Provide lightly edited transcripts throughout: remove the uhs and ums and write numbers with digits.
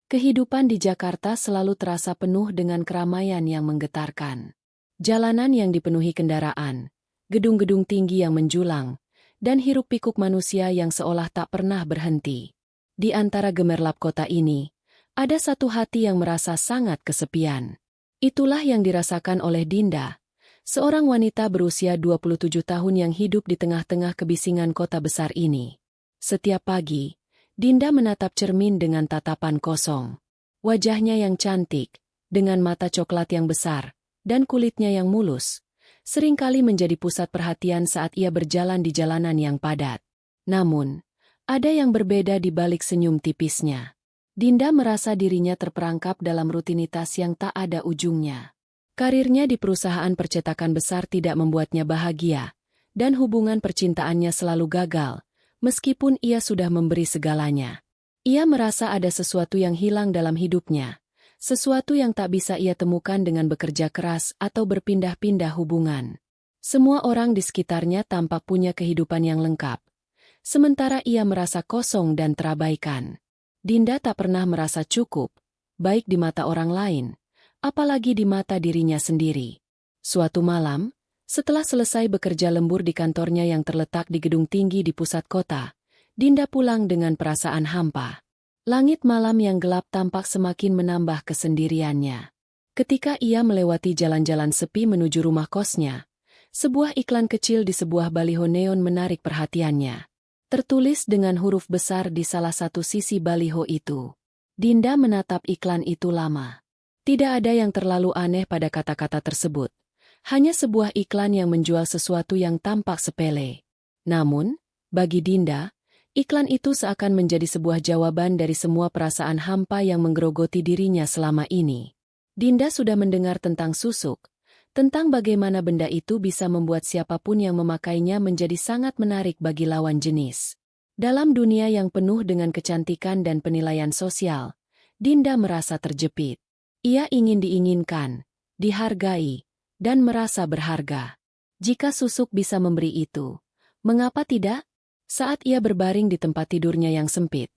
Kehidupan di Jakarta selalu terasa penuh dengan keramaian yang menggetarkan. Jalanan yang dipenuhi kendaraan, gedung-gedung tinggi yang menjulang, dan hiruk-pikuk manusia yang seolah tak pernah berhenti. Di antara gemerlap kota ini, ada satu hati yang merasa sangat kesepian. Itulah yang dirasakan oleh Dinda, seorang wanita berusia 27 tahun yang hidup di tengah-tengah kebisingan kota besar ini. Setiap pagi, Dinda menatap cermin dengan tatapan kosong. Wajahnya yang cantik, dengan mata coklat yang besar, dan kulitnya yang mulus, seringkali menjadi pusat perhatian saat ia berjalan di jalanan yang padat. Namun, ada yang berbeda di balik senyum tipisnya. Dinda merasa dirinya terperangkap dalam rutinitas yang tak ada ujungnya. Karirnya di perusahaan percetakan besar tidak membuatnya bahagia, dan hubungan percintaannya selalu gagal, meskipun ia sudah memberi segalanya. Ia merasa ada sesuatu yang hilang dalam hidupnya, sesuatu yang tak bisa ia temukan dengan bekerja keras atau berpindah-pindah hubungan. Semua orang di sekitarnya tampak punya kehidupan yang lengkap, sementara ia merasa kosong dan terabaikan. Dinda tak pernah merasa cukup, baik di mata orang lain, apalagi di mata dirinya sendiri. Suatu malam, setelah selesai bekerja lembur di kantornya yang terletak di gedung tinggi di pusat kota, Dinda pulang dengan perasaan hampa. Langit malam yang gelap tampak semakin menambah kesendiriannya. Ketika ia melewati jalan-jalan sepi menuju rumah kosnya, sebuah iklan kecil di sebuah baliho neon menarik perhatiannya. Tertulis dengan huruf besar di salah satu sisi baliho itu. Dinda menatap iklan itu lama. Tidak ada yang terlalu aneh pada kata-kata tersebut. Hanya sebuah iklan yang menjual sesuatu yang tampak sepele. Namun, bagi Dinda, iklan itu seakan menjadi sebuah jawaban dari semua perasaan hampa yang menggerogoti dirinya selama ini. Dinda sudah mendengar tentang susuk, tentang bagaimana benda itu bisa membuat siapapun yang memakainya menjadi sangat menarik bagi lawan jenis. Dalam dunia yang penuh dengan kecantikan dan penilaian sosial, Dinda merasa terjepit. Ia ingin diinginkan, dihargai, dan merasa berharga. Jika susuk bisa memberi itu, mengapa tidak? Saat ia berbaring di tempat tidurnya yang sempit,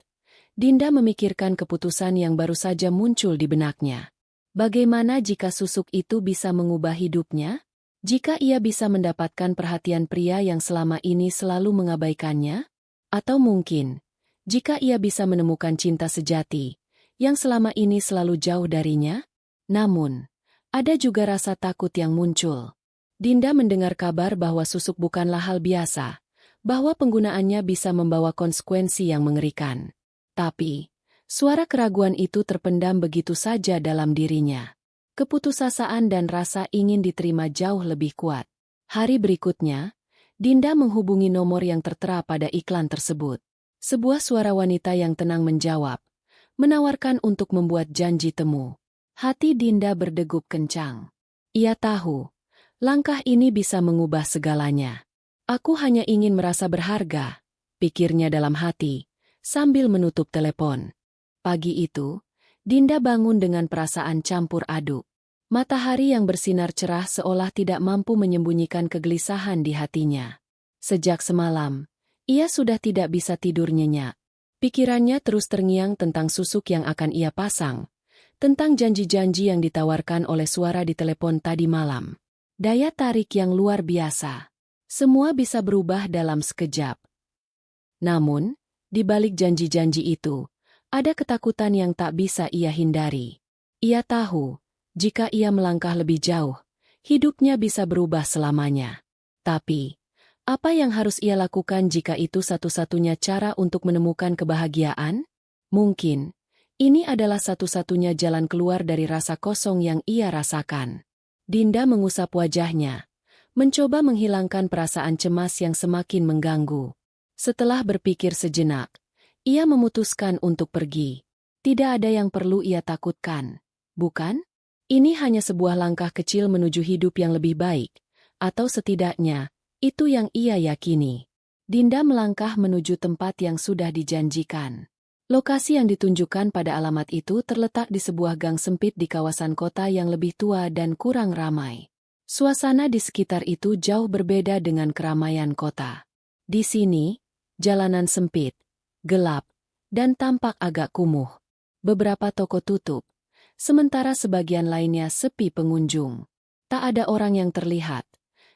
Dinda memikirkan keputusan yang baru saja muncul di benaknya. Bagaimana jika susuk itu bisa mengubah hidupnya? Jika ia bisa mendapatkan perhatian pria yang selama ini selalu mengabaikannya? Atau mungkin, jika ia bisa menemukan cinta sejati, yang selama ini selalu jauh darinya? Namun, ada juga rasa takut yang muncul. Dinda mendengar kabar bahwa susuk bukanlah hal biasa, bahwa penggunaannya bisa membawa konsekuensi yang mengerikan. Tapi, suara keraguan itu terpendam begitu saja dalam dirinya. Keputusasaan dan rasa ingin diterima jauh lebih kuat. Hari berikutnya, Dinda menghubungi nomor yang tertera pada iklan tersebut. Sebuah suara wanita yang tenang menjawab, menawarkan untuk membuat janji temu. Hati Dinda berdegup kencang. Ia tahu, langkah ini bisa mengubah segalanya. Aku hanya ingin merasa berharga, pikirnya dalam hati, sambil menutup telepon. Pagi itu, Dinda bangun dengan perasaan campur aduk. Matahari yang bersinar cerah seolah tidak mampu menyembunyikan kegelisahan di hatinya. Sejak semalam, ia sudah tidak bisa tidur nyenyak. Pikirannya terus terngiang tentang susuk yang akan ia pasang, tentang janji-janji yang ditawarkan oleh suara di telepon tadi malam. Daya tarik yang luar biasa. Semua bisa berubah dalam sekejap. Namun, di balik janji-janji itu, ada ketakutan yang tak bisa ia hindari. Ia tahu, jika ia melangkah lebih jauh, hidupnya bisa berubah selamanya. Tapi, apa yang harus ia lakukan jika itu satu-satunya cara untuk menemukan kebahagiaan? Mungkin, ini adalah satu-satunya jalan keluar dari rasa kosong yang ia rasakan. Dinda mengusap wajahnya, mencoba menghilangkan perasaan cemas yang semakin mengganggu. Setelah berpikir sejenak, ia memutuskan untuk pergi. Tidak ada yang perlu ia takutkan, bukan? Ini hanya sebuah langkah kecil menuju hidup yang lebih baik, atau setidaknya, itu yang ia yakini. Dinda melangkah menuju tempat yang sudah dijanjikan. Lokasi yang ditunjukkan pada alamat itu terletak di sebuah gang sempit di kawasan kota yang lebih tua dan kurang ramai. Suasana di sekitar itu jauh berbeda dengan keramaian kota. Di sini, jalanan sempit, gelap, dan tampak agak kumuh. Beberapa toko tutup, sementara sebagian lainnya sepi pengunjung. Tak ada orang yang terlihat,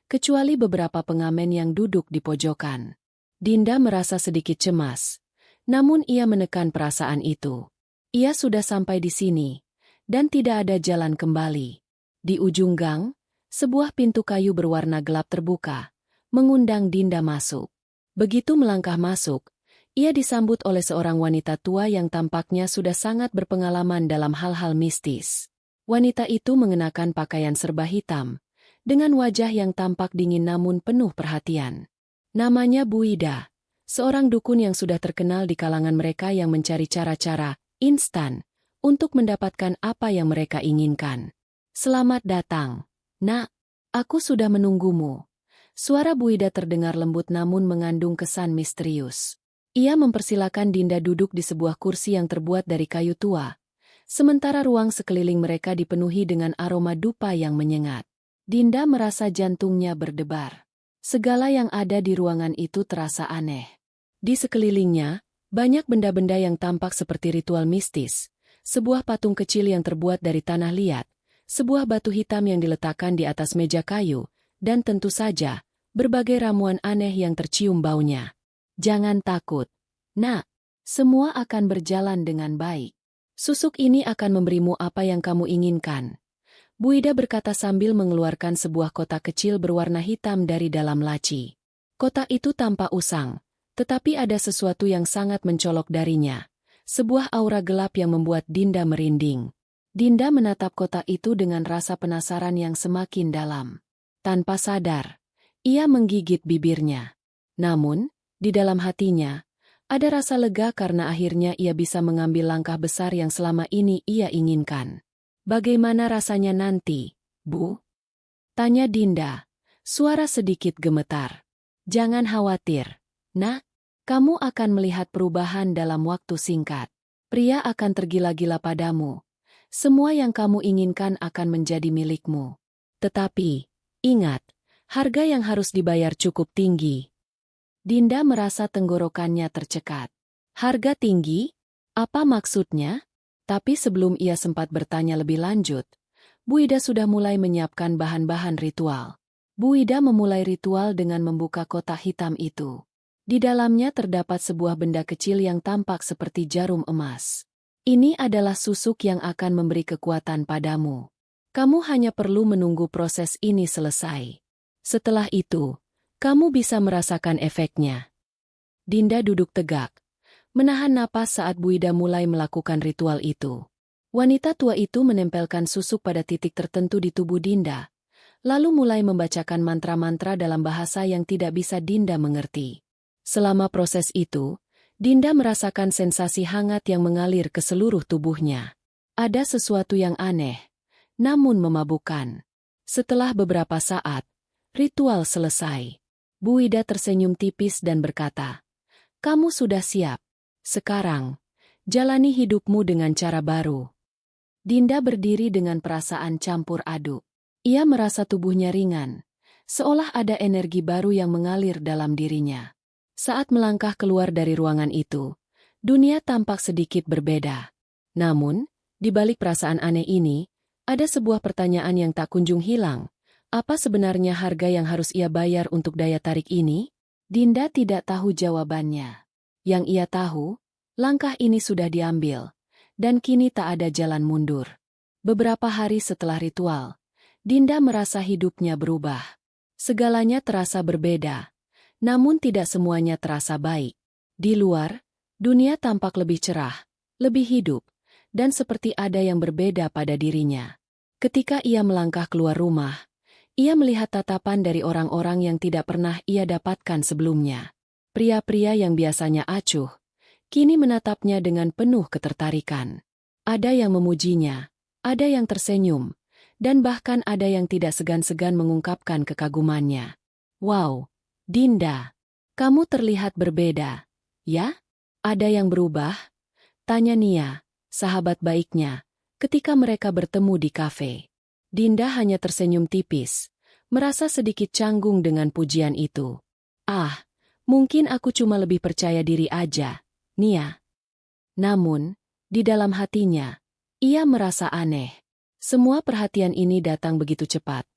kecuali beberapa pengamen yang duduk di pojokan. Dinda merasa sedikit cemas, namun ia menekan perasaan itu. Ia sudah sampai di sini, dan tidak ada jalan kembali. Di ujung gang, sebuah pintu kayu berwarna gelap terbuka, mengundang Dinda masuk. Begitu melangkah masuk, ia disambut oleh seorang wanita tua yang tampaknya sudah sangat berpengalaman dalam hal-hal mistis. Wanita itu mengenakan pakaian serba hitam, dengan wajah yang tampak dingin namun penuh perhatian. Namanya Bu Ida, seorang dukun yang sudah terkenal di kalangan mereka yang mencari cara-cara instan untuk mendapatkan apa yang mereka inginkan. Selamat datang, Nak. Aku sudah menunggumu. Suara Bu Ida terdengar lembut namun mengandung kesan misterius. Ia mempersilakan Dinda duduk di sebuah kursi yang terbuat dari kayu tua, sementara ruang sekeliling mereka dipenuhi dengan aroma dupa yang menyengat. Dinda merasa jantungnya berdebar. Segala yang ada di ruangan itu terasa aneh. Di sekelilingnya, banyak benda-benda yang tampak seperti ritual mistis, sebuah patung kecil yang terbuat dari tanah liat, sebuah batu hitam yang diletakkan di atas meja kayu, dan tentu saja, berbagai ramuan aneh yang tercium baunya. Jangan takut, Nak. Semua akan berjalan dengan baik. Susuk ini akan memberimu apa yang kamu inginkan. Bu Ida berkata sambil mengeluarkan sebuah kotak kecil berwarna hitam dari dalam laci. Kotak itu tampak usang, tetapi ada sesuatu yang sangat mencolok darinya. Sebuah aura gelap yang membuat Dinda merinding. Dinda menatap kotak itu dengan rasa penasaran yang semakin dalam. Tanpa sadar, ia menggigit bibirnya. Namun, di dalam hatinya, ada rasa lega karena akhirnya ia bisa mengambil langkah besar yang selama ini ia inginkan. Bagaimana rasanya nanti, Bu? Tanya Dinda, suara sedikit gemetar. Jangan khawatir, Nak. Kamu akan melihat perubahan dalam waktu singkat. Pria akan tergila-gila padamu. Semua yang kamu inginkan akan menjadi milikmu. Tetapi, ingat, harga yang harus dibayar cukup tinggi. Dinda merasa tenggorokannya tercekat. Harga tinggi? Apa maksudnya? Tapi sebelum ia sempat bertanya lebih lanjut, Bu Ida sudah mulai menyiapkan bahan-bahan ritual. Bu Ida memulai ritual dengan membuka kotak hitam itu. Di dalamnya terdapat sebuah benda kecil yang tampak seperti jarum emas. Ini adalah susuk yang akan memberi kekuatan padamu. Kamu hanya perlu menunggu proses ini selesai. Setelah itu, kamu bisa merasakan efeknya. Dinda duduk tegak, menahan napas saat Bu Ida mulai melakukan ritual itu. Wanita tua itu menempelkan susuk pada titik tertentu di tubuh Dinda, lalu mulai membacakan mantra-mantra dalam bahasa yang tidak bisa Dinda mengerti. Selama proses itu, Dinda merasakan sensasi hangat yang mengalir ke seluruh tubuhnya. Ada sesuatu yang aneh, namun memabukkan. Setelah beberapa saat, ritual selesai. Bu Ida tersenyum tipis dan berkata, "Kamu sudah siap. Sekarang, jalani hidupmu dengan cara baru." Dinda berdiri dengan perasaan campur aduk. Ia merasa tubuhnya ringan, seolah ada energi baru yang mengalir dalam dirinya. Saat melangkah keluar dari ruangan itu, dunia tampak sedikit berbeda. Namun, di balik perasaan aneh ini, ada sebuah pertanyaan yang tak kunjung hilang. Apa sebenarnya harga yang harus ia bayar untuk daya tarik ini? Dinda tidak tahu jawabannya. Yang ia tahu, langkah ini sudah diambil, dan kini tak ada jalan mundur. Beberapa hari setelah ritual, Dinda merasa hidupnya berubah. Segalanya terasa berbeda, namun tidak semuanya terasa baik. Di luar, dunia tampak lebih cerah, lebih hidup, dan seperti ada yang berbeda pada dirinya. Ketika ia melangkah keluar rumah, ia melihat tatapan dari orang-orang yang tidak pernah ia dapatkan sebelumnya. Pria-pria yang biasanya acuh, kini menatapnya dengan penuh ketertarikan. Ada yang memujinya, ada yang tersenyum, dan bahkan ada yang tidak segan-segan mengungkapkan kekagumannya. Wow, Dinda, kamu terlihat berbeda, ya? Ada yang berubah? Tanya Nia, sahabat baiknya, ketika mereka bertemu di kafe. Dinda hanya tersenyum tipis, merasa sedikit canggung dengan pujian itu. Ah, mungkin aku cuma lebih percaya diri aja, Nia. Namun, Di dalam hatinya, ia merasa aneh. Semua perhatian ini datang begitu cepat.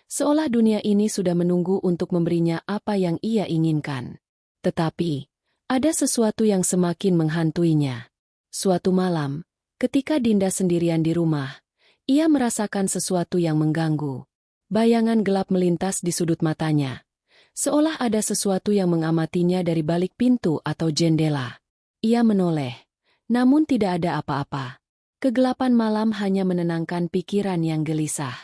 Seolah dunia ini sudah menunggu untuk memberinya apa yang ia inginkan. Tetapi, ada sesuatu yang semakin menghantuinya. Suatu malam, ketika Dinda sendirian di rumah, ia merasakan sesuatu yang mengganggu. Bayangan gelap melintas di sudut matanya. Seolah ada sesuatu yang mengamatinya dari balik pintu atau jendela. Ia menoleh, namun tidak ada apa-apa. Kegelapan malam hanya menenangkan pikiran yang gelisah.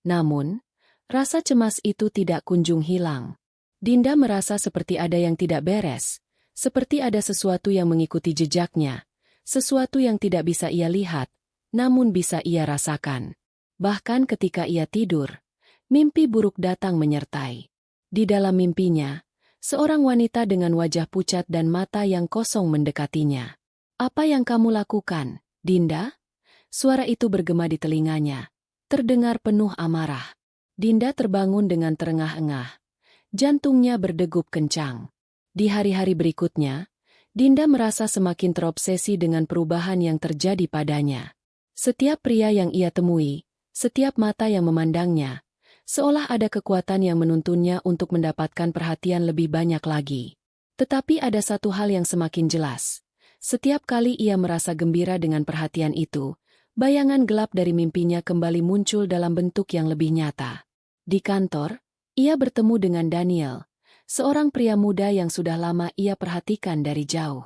Namun, rasa cemas itu tidak kunjung hilang. Dinda merasa seperti ada yang tidak beres, seperti ada sesuatu yang mengikuti jejaknya, sesuatu yang tidak bisa ia lihat, namun bisa ia rasakan. Bahkan ketika ia tidur, mimpi buruk datang menyertai. Di dalam mimpinya, seorang wanita dengan wajah pucat dan mata yang kosong mendekatinya. "Apa yang kamu lakukan, Dinda?" Suara itu bergema di telinganya, terdengar penuh amarah. Dinda terbangun dengan terengah-engah. Jantungnya berdegup kencang. Di hari-hari berikutnya, Dinda merasa semakin terobsesi dengan perubahan yang terjadi padanya. Setiap pria yang ia temui, setiap mata yang memandangnya, seolah ada kekuatan yang menuntunnya untuk mendapatkan perhatian lebih banyak lagi. Tetapi ada satu hal yang semakin jelas. Setiap kali ia merasa gembira dengan perhatian itu, bayangan gelap dari mimpinya kembali muncul dalam bentuk yang lebih nyata. Di kantor, ia bertemu dengan Daniel, seorang pria muda yang sudah lama ia perhatikan dari jauh.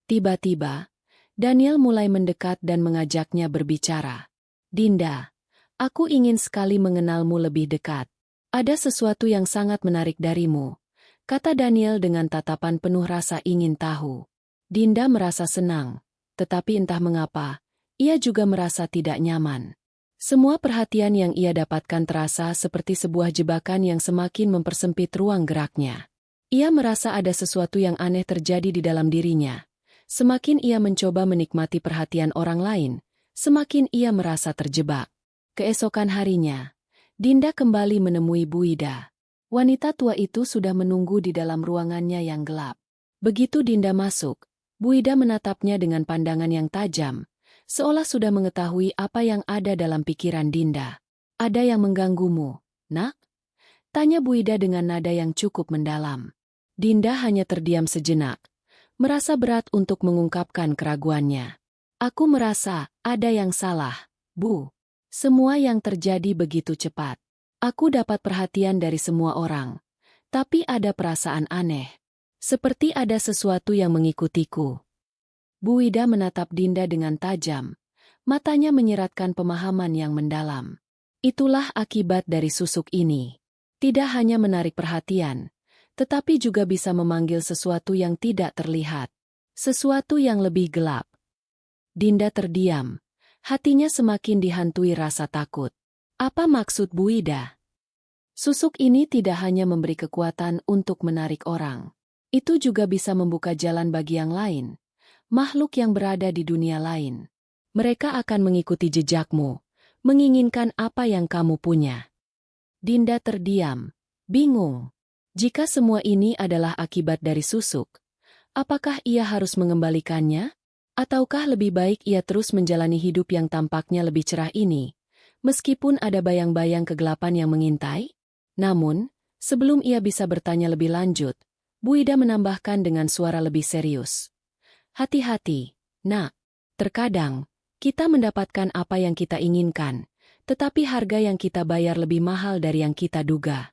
Tiba-tiba, Daniel mulai mendekat dan mengajaknya berbicara. "Dinda, aku ingin sekali mengenalmu lebih dekat. Ada sesuatu yang sangat menarik darimu," kata Daniel dengan tatapan penuh rasa ingin tahu. Dinda merasa senang, tetapi entah mengapa, ia juga merasa tidak nyaman. Semua perhatian yang ia dapatkan terasa seperti sebuah jebakan yang semakin mempersempit ruang geraknya. Ia merasa ada sesuatu yang aneh terjadi di dalam dirinya. Semakin ia mencoba menikmati perhatian orang lain, semakin ia merasa terjebak. Keesokan harinya, Dinda kembali menemui Bu Ida. Wanita tua itu sudah menunggu di dalam ruangannya yang gelap. Begitu Dinda masuk, Bu Ida menatapnya dengan pandangan yang tajam, seolah sudah mengetahui apa yang ada dalam pikiran Dinda. "Ada yang mengganggumu, Nak?" tanya Bu Ida dengan nada yang cukup mendalam. Dinda hanya terdiam sejenak, merasa berat untuk mengungkapkan keraguannya. "Aku merasa ada yang salah, Bu. Semua yang terjadi begitu cepat. Aku dapat perhatian dari semua orang, tapi ada perasaan aneh. Seperti ada sesuatu yang mengikutiku." Bu Ida menatap Dinda dengan tajam, matanya menyiratkan pemahaman yang mendalam. Itulah akibat dari susuk ini. Tidak hanya menarik perhatian, tetapi juga bisa memanggil sesuatu yang tidak terlihat. Sesuatu yang lebih gelap. Dinda terdiam. Hatinya semakin dihantui rasa takut. Apa maksud Bu Ida? Susuk ini tidak hanya memberi kekuatan untuk menarik orang. Itu juga bisa membuka jalan bagi yang lain. Makhluk yang berada di dunia lain. Mereka akan mengikuti jejakmu, menginginkan apa yang kamu punya. Dinda terdiam, bingung. Jika semua ini adalah akibat dari susuk, apakah ia harus mengembalikannya? Ataukah lebih baik ia terus menjalani hidup yang tampaknya lebih cerah ini, meskipun ada bayang-bayang kegelapan yang mengintai? Namun, sebelum ia bisa bertanya lebih lanjut, Bu Ida menambahkan dengan suara lebih serius. "Hati-hati, Nak. Terkadang, kita mendapatkan apa yang kita inginkan, tetapi harga yang kita bayar lebih mahal dari yang kita duga."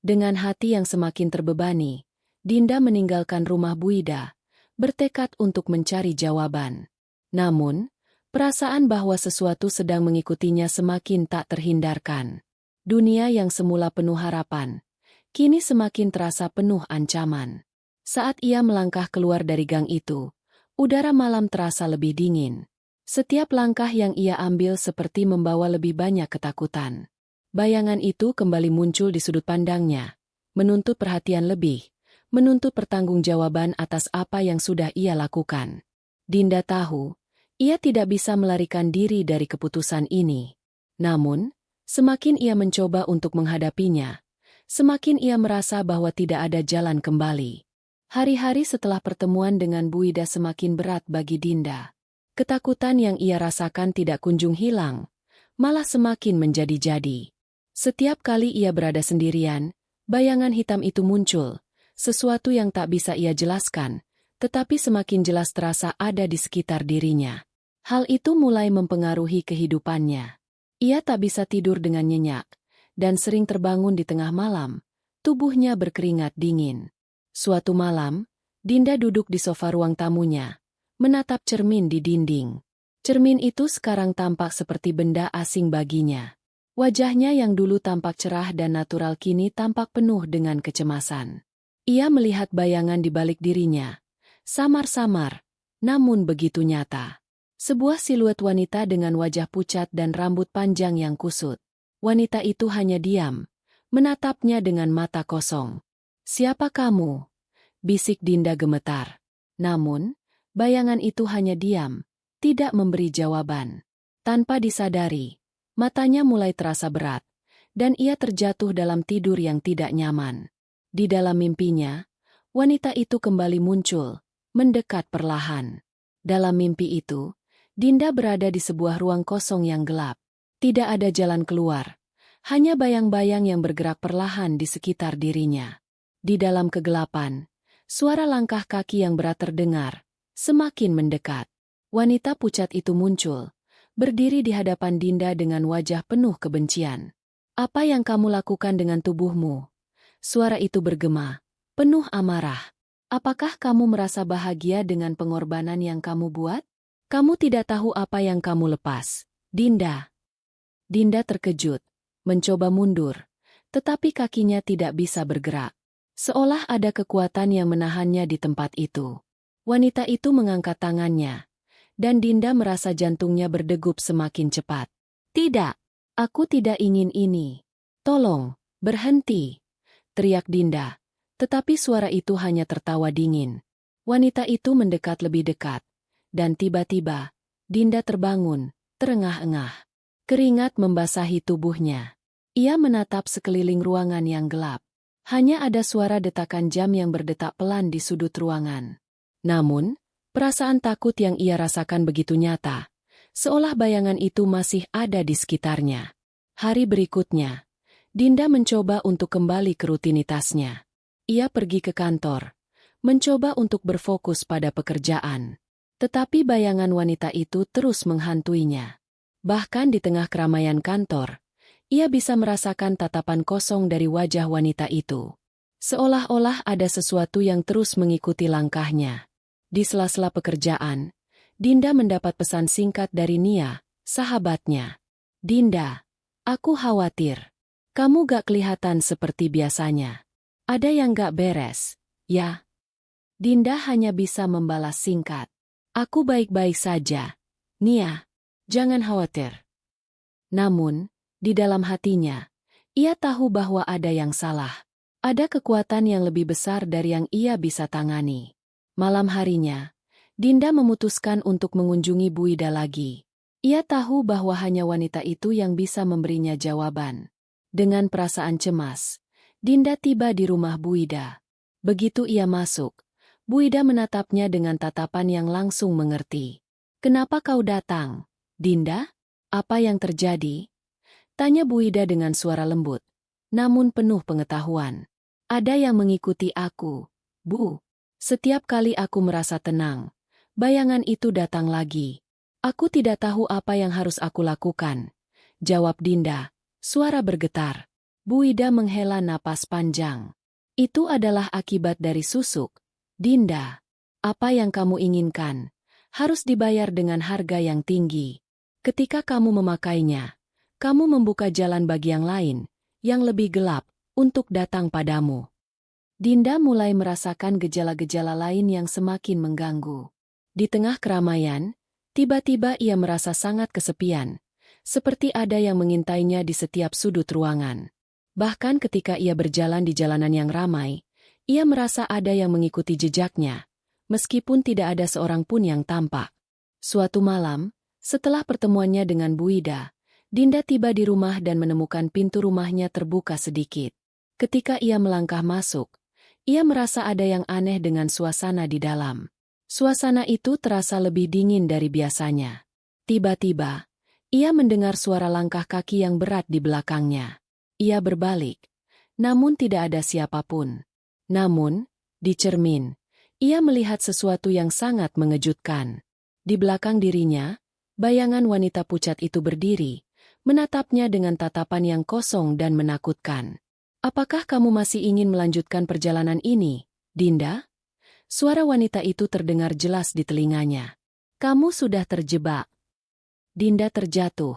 Dengan hati yang semakin terbebani, Dinda meninggalkan rumah Bu Ida, bertekad untuk mencari jawaban. Namun, perasaan bahwa sesuatu sedang mengikutinya semakin tak terhindarkan. Dunia yang semula penuh harapan, kini semakin terasa penuh ancaman. Saat ia melangkah keluar dari gang itu, udara malam terasa lebih dingin. Setiap langkah yang ia ambil seperti membawa lebih banyak ketakutan. Bayangan itu kembali muncul di sudut pandangnya, menuntut perhatian lebih, menuntut pertanggungjawaban atas apa yang sudah ia lakukan. Dinda tahu, ia tidak bisa melarikan diri dari keputusan ini. Namun, semakin ia mencoba untuk menghadapinya, semakin ia merasa bahwa tidak ada jalan kembali. Hari-hari setelah pertemuan dengan Bu Ida semakin berat bagi Dinda. Ketakutan yang ia rasakan tidak kunjung hilang, malah semakin menjadi-jadi. Setiap kali ia berada sendirian, bayangan hitam itu muncul, sesuatu yang tak bisa ia jelaskan, tetapi semakin jelas terasa ada di sekitar dirinya. Hal itu mulai mempengaruhi kehidupannya. Ia tak bisa tidur dengan nyenyak, dan sering terbangun di tengah malam, tubuhnya berkeringat dingin. Suatu malam, Dinda duduk di sofa ruang tamunya, menatap cermin di dinding. Cermin itu sekarang tampak seperti benda asing baginya. Wajahnya yang dulu tampak cerah dan natural kini tampak penuh dengan kecemasan. Ia melihat bayangan di balik dirinya, samar-samar, namun begitu nyata. Sebuah siluet wanita dengan wajah pucat dan rambut panjang yang kusut. Wanita itu hanya diam, menatapnya dengan mata kosong. "Siapa kamu?" bisik Dinda gemetar. Namun, bayangan itu hanya diam, tidak memberi jawaban. Tanpa disadari, matanya mulai terasa berat, dan ia terjatuh dalam tidur yang tidak nyaman. Di dalam mimpinya, wanita itu kembali muncul, mendekat perlahan. Dalam mimpi itu, Dinda berada di sebuah ruang kosong yang gelap. Tidak ada jalan keluar, hanya bayang-bayang yang bergerak perlahan di sekitar dirinya. Di dalam kegelapan, suara langkah kaki yang berat terdengar, semakin mendekat. Wanita pucat itu muncul, berdiri di hadapan Dinda dengan wajah penuh kebencian. "Apa yang kamu lakukan dengan tubuhmu?" Suara itu bergema, penuh amarah. "Apakah kamu merasa bahagia dengan pengorbanan yang kamu buat? Kamu tidak tahu apa yang kamu lepas, Dinda." Dinda terkejut, mencoba mundur, tetapi kakinya tidak bisa bergerak. Seolah ada kekuatan yang menahannya di tempat itu. Wanita itu mengangkat tangannya, dan Dinda merasa jantungnya berdegup semakin cepat. "Tidak, aku tidak ingin ini. Tolong, berhenti," teriak Dinda. Tetapi suara itu hanya tertawa dingin. Wanita itu mendekat lebih dekat, dan tiba-tiba, Dinda terbangun, terengah-engah. Keringat membasahi tubuhnya. Ia menatap sekeliling ruangan yang gelap. Hanya ada suara detakan jam yang berdetak pelan di sudut ruangan. Namun, perasaan takut yang ia rasakan begitu nyata, seolah bayangan itu masih ada di sekitarnya. Hari berikutnya, Dinda mencoba untuk kembali ke rutinitasnya. Ia pergi ke kantor, mencoba untuk berfokus pada pekerjaan. Tetapi bayangan wanita itu terus menghantuinya. Bahkan di tengah keramaian kantor, ia bisa merasakan tatapan kosong dari wajah wanita itu. Seolah-olah ada sesuatu yang terus mengikuti langkahnya. Di sela-sela pekerjaan, Dinda mendapat pesan singkat dari Nia, sahabatnya. "Dinda, aku khawatir. Kamu gak kelihatan seperti biasanya. Ada yang gak beres, ya?" Dinda hanya bisa membalas singkat. "Aku baik-baik saja, Nia. Jangan khawatir." Namun, di dalam hatinya, ia tahu bahwa ada yang salah. Ada kekuatan yang lebih besar dari yang ia bisa tangani. Malam harinya, Dinda memutuskan untuk mengunjungi Bu Ida lagi. Ia tahu bahwa hanya wanita itu yang bisa memberinya jawaban. Dengan perasaan cemas, Dinda tiba di rumah Bu Ida. Begitu ia masuk, Bu Ida menatapnya dengan tatapan yang langsung mengerti. "Kenapa kau datang, Dinda? Apa yang terjadi?" tanya Bu Ida dengan suara lembut, namun penuh pengetahuan. "Ada yang mengikuti aku, Bu. Setiap kali aku merasa tenang, bayangan itu datang lagi. Aku tidak tahu apa yang harus aku lakukan," jawab Dinda, suara bergetar. Bu Ida menghela napas panjang. "Itu adalah akibat dari susuk, Dinda. Apa yang kamu inginkan harus dibayar dengan harga yang tinggi. Ketika kamu memakainya, kamu membuka jalan bagi yang lain, yang lebih gelap, untuk datang padamu." Dinda mulai merasakan gejala-gejala lain yang semakin mengganggu. Di tengah keramaian, tiba-tiba ia merasa sangat kesepian, seperti ada yang mengintainya di setiap sudut ruangan. Bahkan ketika ia berjalan di jalanan yang ramai, ia merasa ada yang mengikuti jejaknya, meskipun tidak ada seorang pun yang tampak. Suatu malam, setelah pertemuannya dengan Bu Ida, Dinda tiba di rumah dan menemukan pintu rumahnya terbuka sedikit. Ketika ia melangkah masuk, ia merasa ada yang aneh dengan suasana di dalam. Suasana itu terasa lebih dingin dari biasanya. Tiba-tiba, ia mendengar suara langkah kaki yang berat di belakangnya. Ia berbalik, namun tidak ada siapapun. Namun, di cermin, ia melihat sesuatu yang sangat mengejutkan. Di belakang dirinya, bayangan wanita pucat itu berdiri, menatapnya dengan tatapan yang kosong dan menakutkan. "Apakah kamu masih ingin melanjutkan perjalanan ini, Dinda?" Suara wanita itu terdengar jelas di telinganya. "Kamu sudah terjebak." Dinda terjatuh.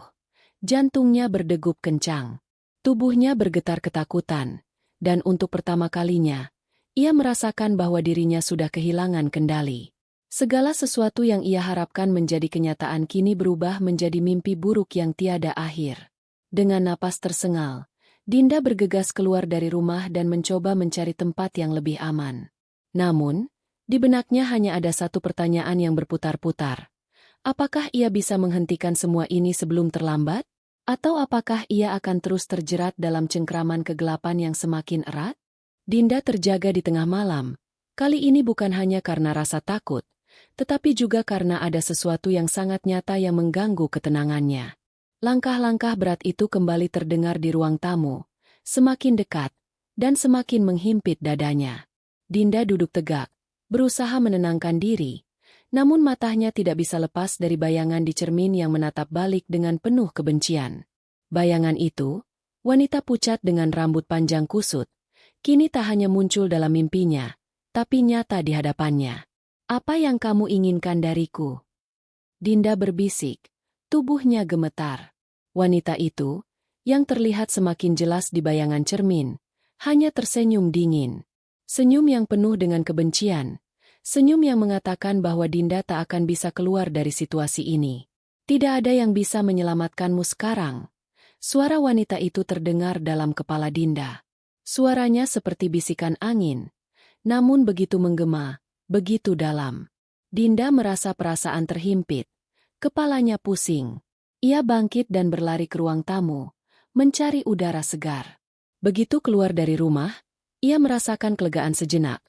Jantungnya berdegup kencang. Tubuhnya bergetar ketakutan. Dan untuk pertama kalinya, ia merasakan bahwa dirinya sudah kehilangan kendali. Segala sesuatu yang ia harapkan menjadi kenyataan kini berubah menjadi mimpi buruk yang tiada akhir. Dengan napas tersengal, Dinda bergegas keluar dari rumah dan mencoba mencari tempat yang lebih aman. Namun, di benaknya hanya ada satu pertanyaan yang berputar-putar. Apakah ia bisa menghentikan semua ini sebelum terlambat? Atau apakah ia akan terus terjerat dalam cengkraman kegelapan yang semakin erat? Dinda terjaga di tengah malam. Kali ini bukan hanya karena rasa takut, tetapi juga karena ada sesuatu yang sangat nyata yang mengganggu ketenangannya. Langkah-langkah berat itu kembali terdengar di ruang tamu, semakin dekat, dan semakin menghimpit dadanya. Dinda duduk tegak, berusaha menenangkan diri, namun matanya tidak bisa lepas dari bayangan di cermin yang menatap balik dengan penuh kebencian. Bayangan itu, wanita pucat dengan rambut panjang kusut, kini tak hanya muncul dalam mimpinya, tapi nyata di hadapannya. "Apa yang kamu inginkan dariku?" Dinda berbisik, tubuhnya gemetar. Wanita itu, yang terlihat semakin jelas di bayangan cermin, hanya tersenyum dingin. Senyum yang penuh dengan kebencian. Senyum yang mengatakan bahwa Dinda tak akan bisa keluar dari situasi ini. "Tidak ada yang bisa menyelamatkanmu sekarang." Suara wanita itu terdengar dalam kepala Dinda. Suaranya seperti bisikan angin, namun begitu menggema, begitu dalam. Dinda merasa perasaan terhimpit. Kepalanya pusing. Ia bangkit dan berlari ke ruang tamu, mencari udara segar. Begitu keluar dari rumah, ia merasakan kelegaan sejenak.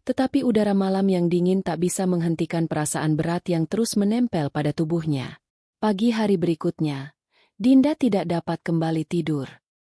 Tetapi udara malam yang dingin tak bisa menghentikan perasaan berat yang terus menempel pada tubuhnya. Pagi hari berikutnya, Dinda tidak dapat kembali tidur.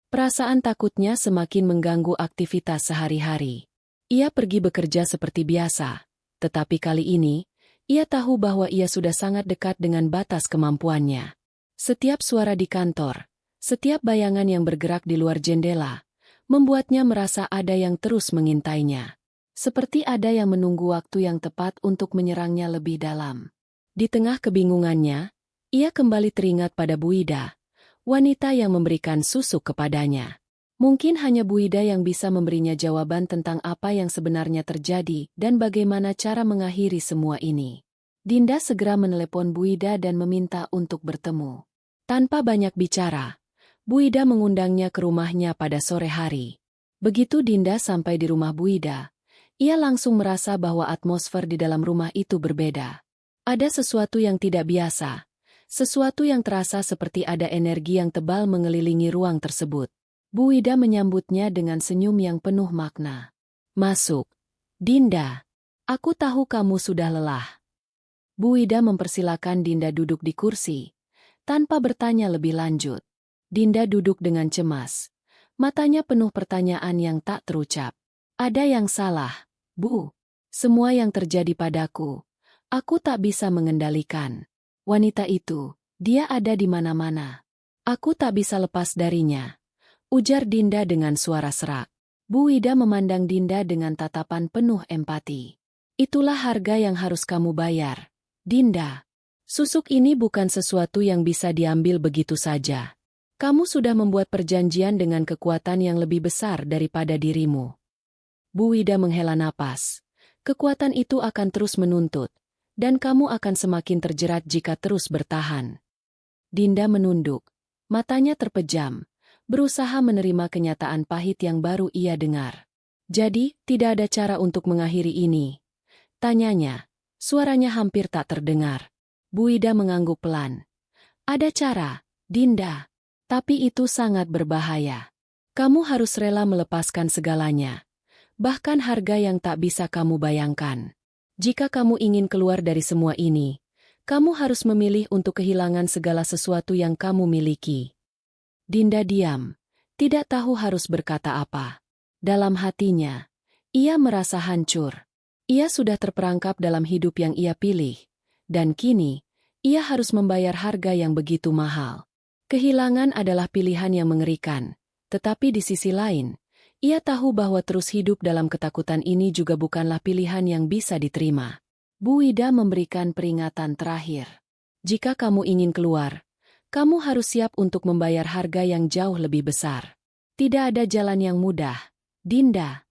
Perasaan takutnya semakin mengganggu aktivitas sehari-hari. Ia pergi bekerja seperti biasa, tetapi kali ini, ia tahu bahwa ia sudah sangat dekat dengan batas kemampuannya. Setiap suara di kantor, setiap bayangan yang bergerak di luar jendela, membuatnya merasa ada yang terus mengintainya. Seperti ada yang menunggu waktu yang tepat untuk menyerangnya lebih dalam. Di tengah kebingungannya, ia kembali teringat pada Bu Ida, wanita yang memberikan susu kepadanya. Mungkin hanya Bu Ida yang bisa memberinya jawaban tentang apa yang sebenarnya terjadi dan bagaimana cara mengakhiri semua ini. Dinda segera menelepon Bu Ida dan meminta untuk bertemu. Tanpa banyak bicara, Bu Ida mengundangnya ke rumahnya pada sore hari. Begitu Dinda sampai di rumah Bu Ida, ia langsung merasa bahwa atmosfer di dalam rumah itu berbeda. Ada sesuatu yang tidak biasa, sesuatu yang terasa seperti ada energi yang tebal mengelilingi ruang tersebut. Bu Ida menyambutnya dengan senyum yang penuh makna. "Masuk, Dinda. Aku tahu kamu sudah lelah." Bu Ida mempersilakan Dinda duduk di kursi, tanpa bertanya lebih lanjut. Dinda duduk dengan cemas. Matanya penuh pertanyaan yang tak terucap. "Ada yang salah, Bu. Semua yang terjadi padaku, aku tak bisa mengendalikan. Wanita itu, dia ada di mana-mana. Aku tak bisa lepas darinya," ujar Dinda dengan suara serak. Bu Ida memandang Dinda dengan tatapan penuh empati. "Itulah harga yang harus kamu bayar, Dinda. Susuk ini bukan sesuatu yang bisa diambil begitu saja. Kamu sudah membuat perjanjian dengan kekuatan yang lebih besar daripada dirimu." Bu Ida menghela napas. "Kekuatan itu akan terus menuntut, dan kamu akan semakin terjerat jika terus bertahan." Dinda menunduk. Matanya terpejam, berusaha menerima kenyataan pahit yang baru ia dengar. "Jadi, tidak ada cara untuk mengakhiri ini?" tanyanya. Suaranya hampir tak terdengar. Bu Ida mengangguk pelan. "Ada cara, Dinda. Tapi itu sangat berbahaya. Kamu harus rela melepaskan segalanya. Bahkan harga yang tak bisa kamu bayangkan." Jika kamu ingin keluar dari semua ini, kamu harus memilih untuk kehilangan segala sesuatu yang kamu miliki. Dinda diam, tidak tahu harus berkata apa. Dalam hatinya, ia merasa hancur. Ia sudah terperangkap dalam hidup yang ia pilih, dan kini, ia harus membayar harga yang begitu mahal. Kehilangan adalah pilihan yang mengerikan, tetapi di sisi lain, ia tahu bahwa terus hidup dalam ketakutan ini juga bukanlah pilihan yang bisa diterima. Bu Ida memberikan peringatan terakhir. Jika kamu ingin keluar, kamu harus siap untuk membayar harga yang jauh lebih besar. Tidak ada jalan yang mudah, Dinda.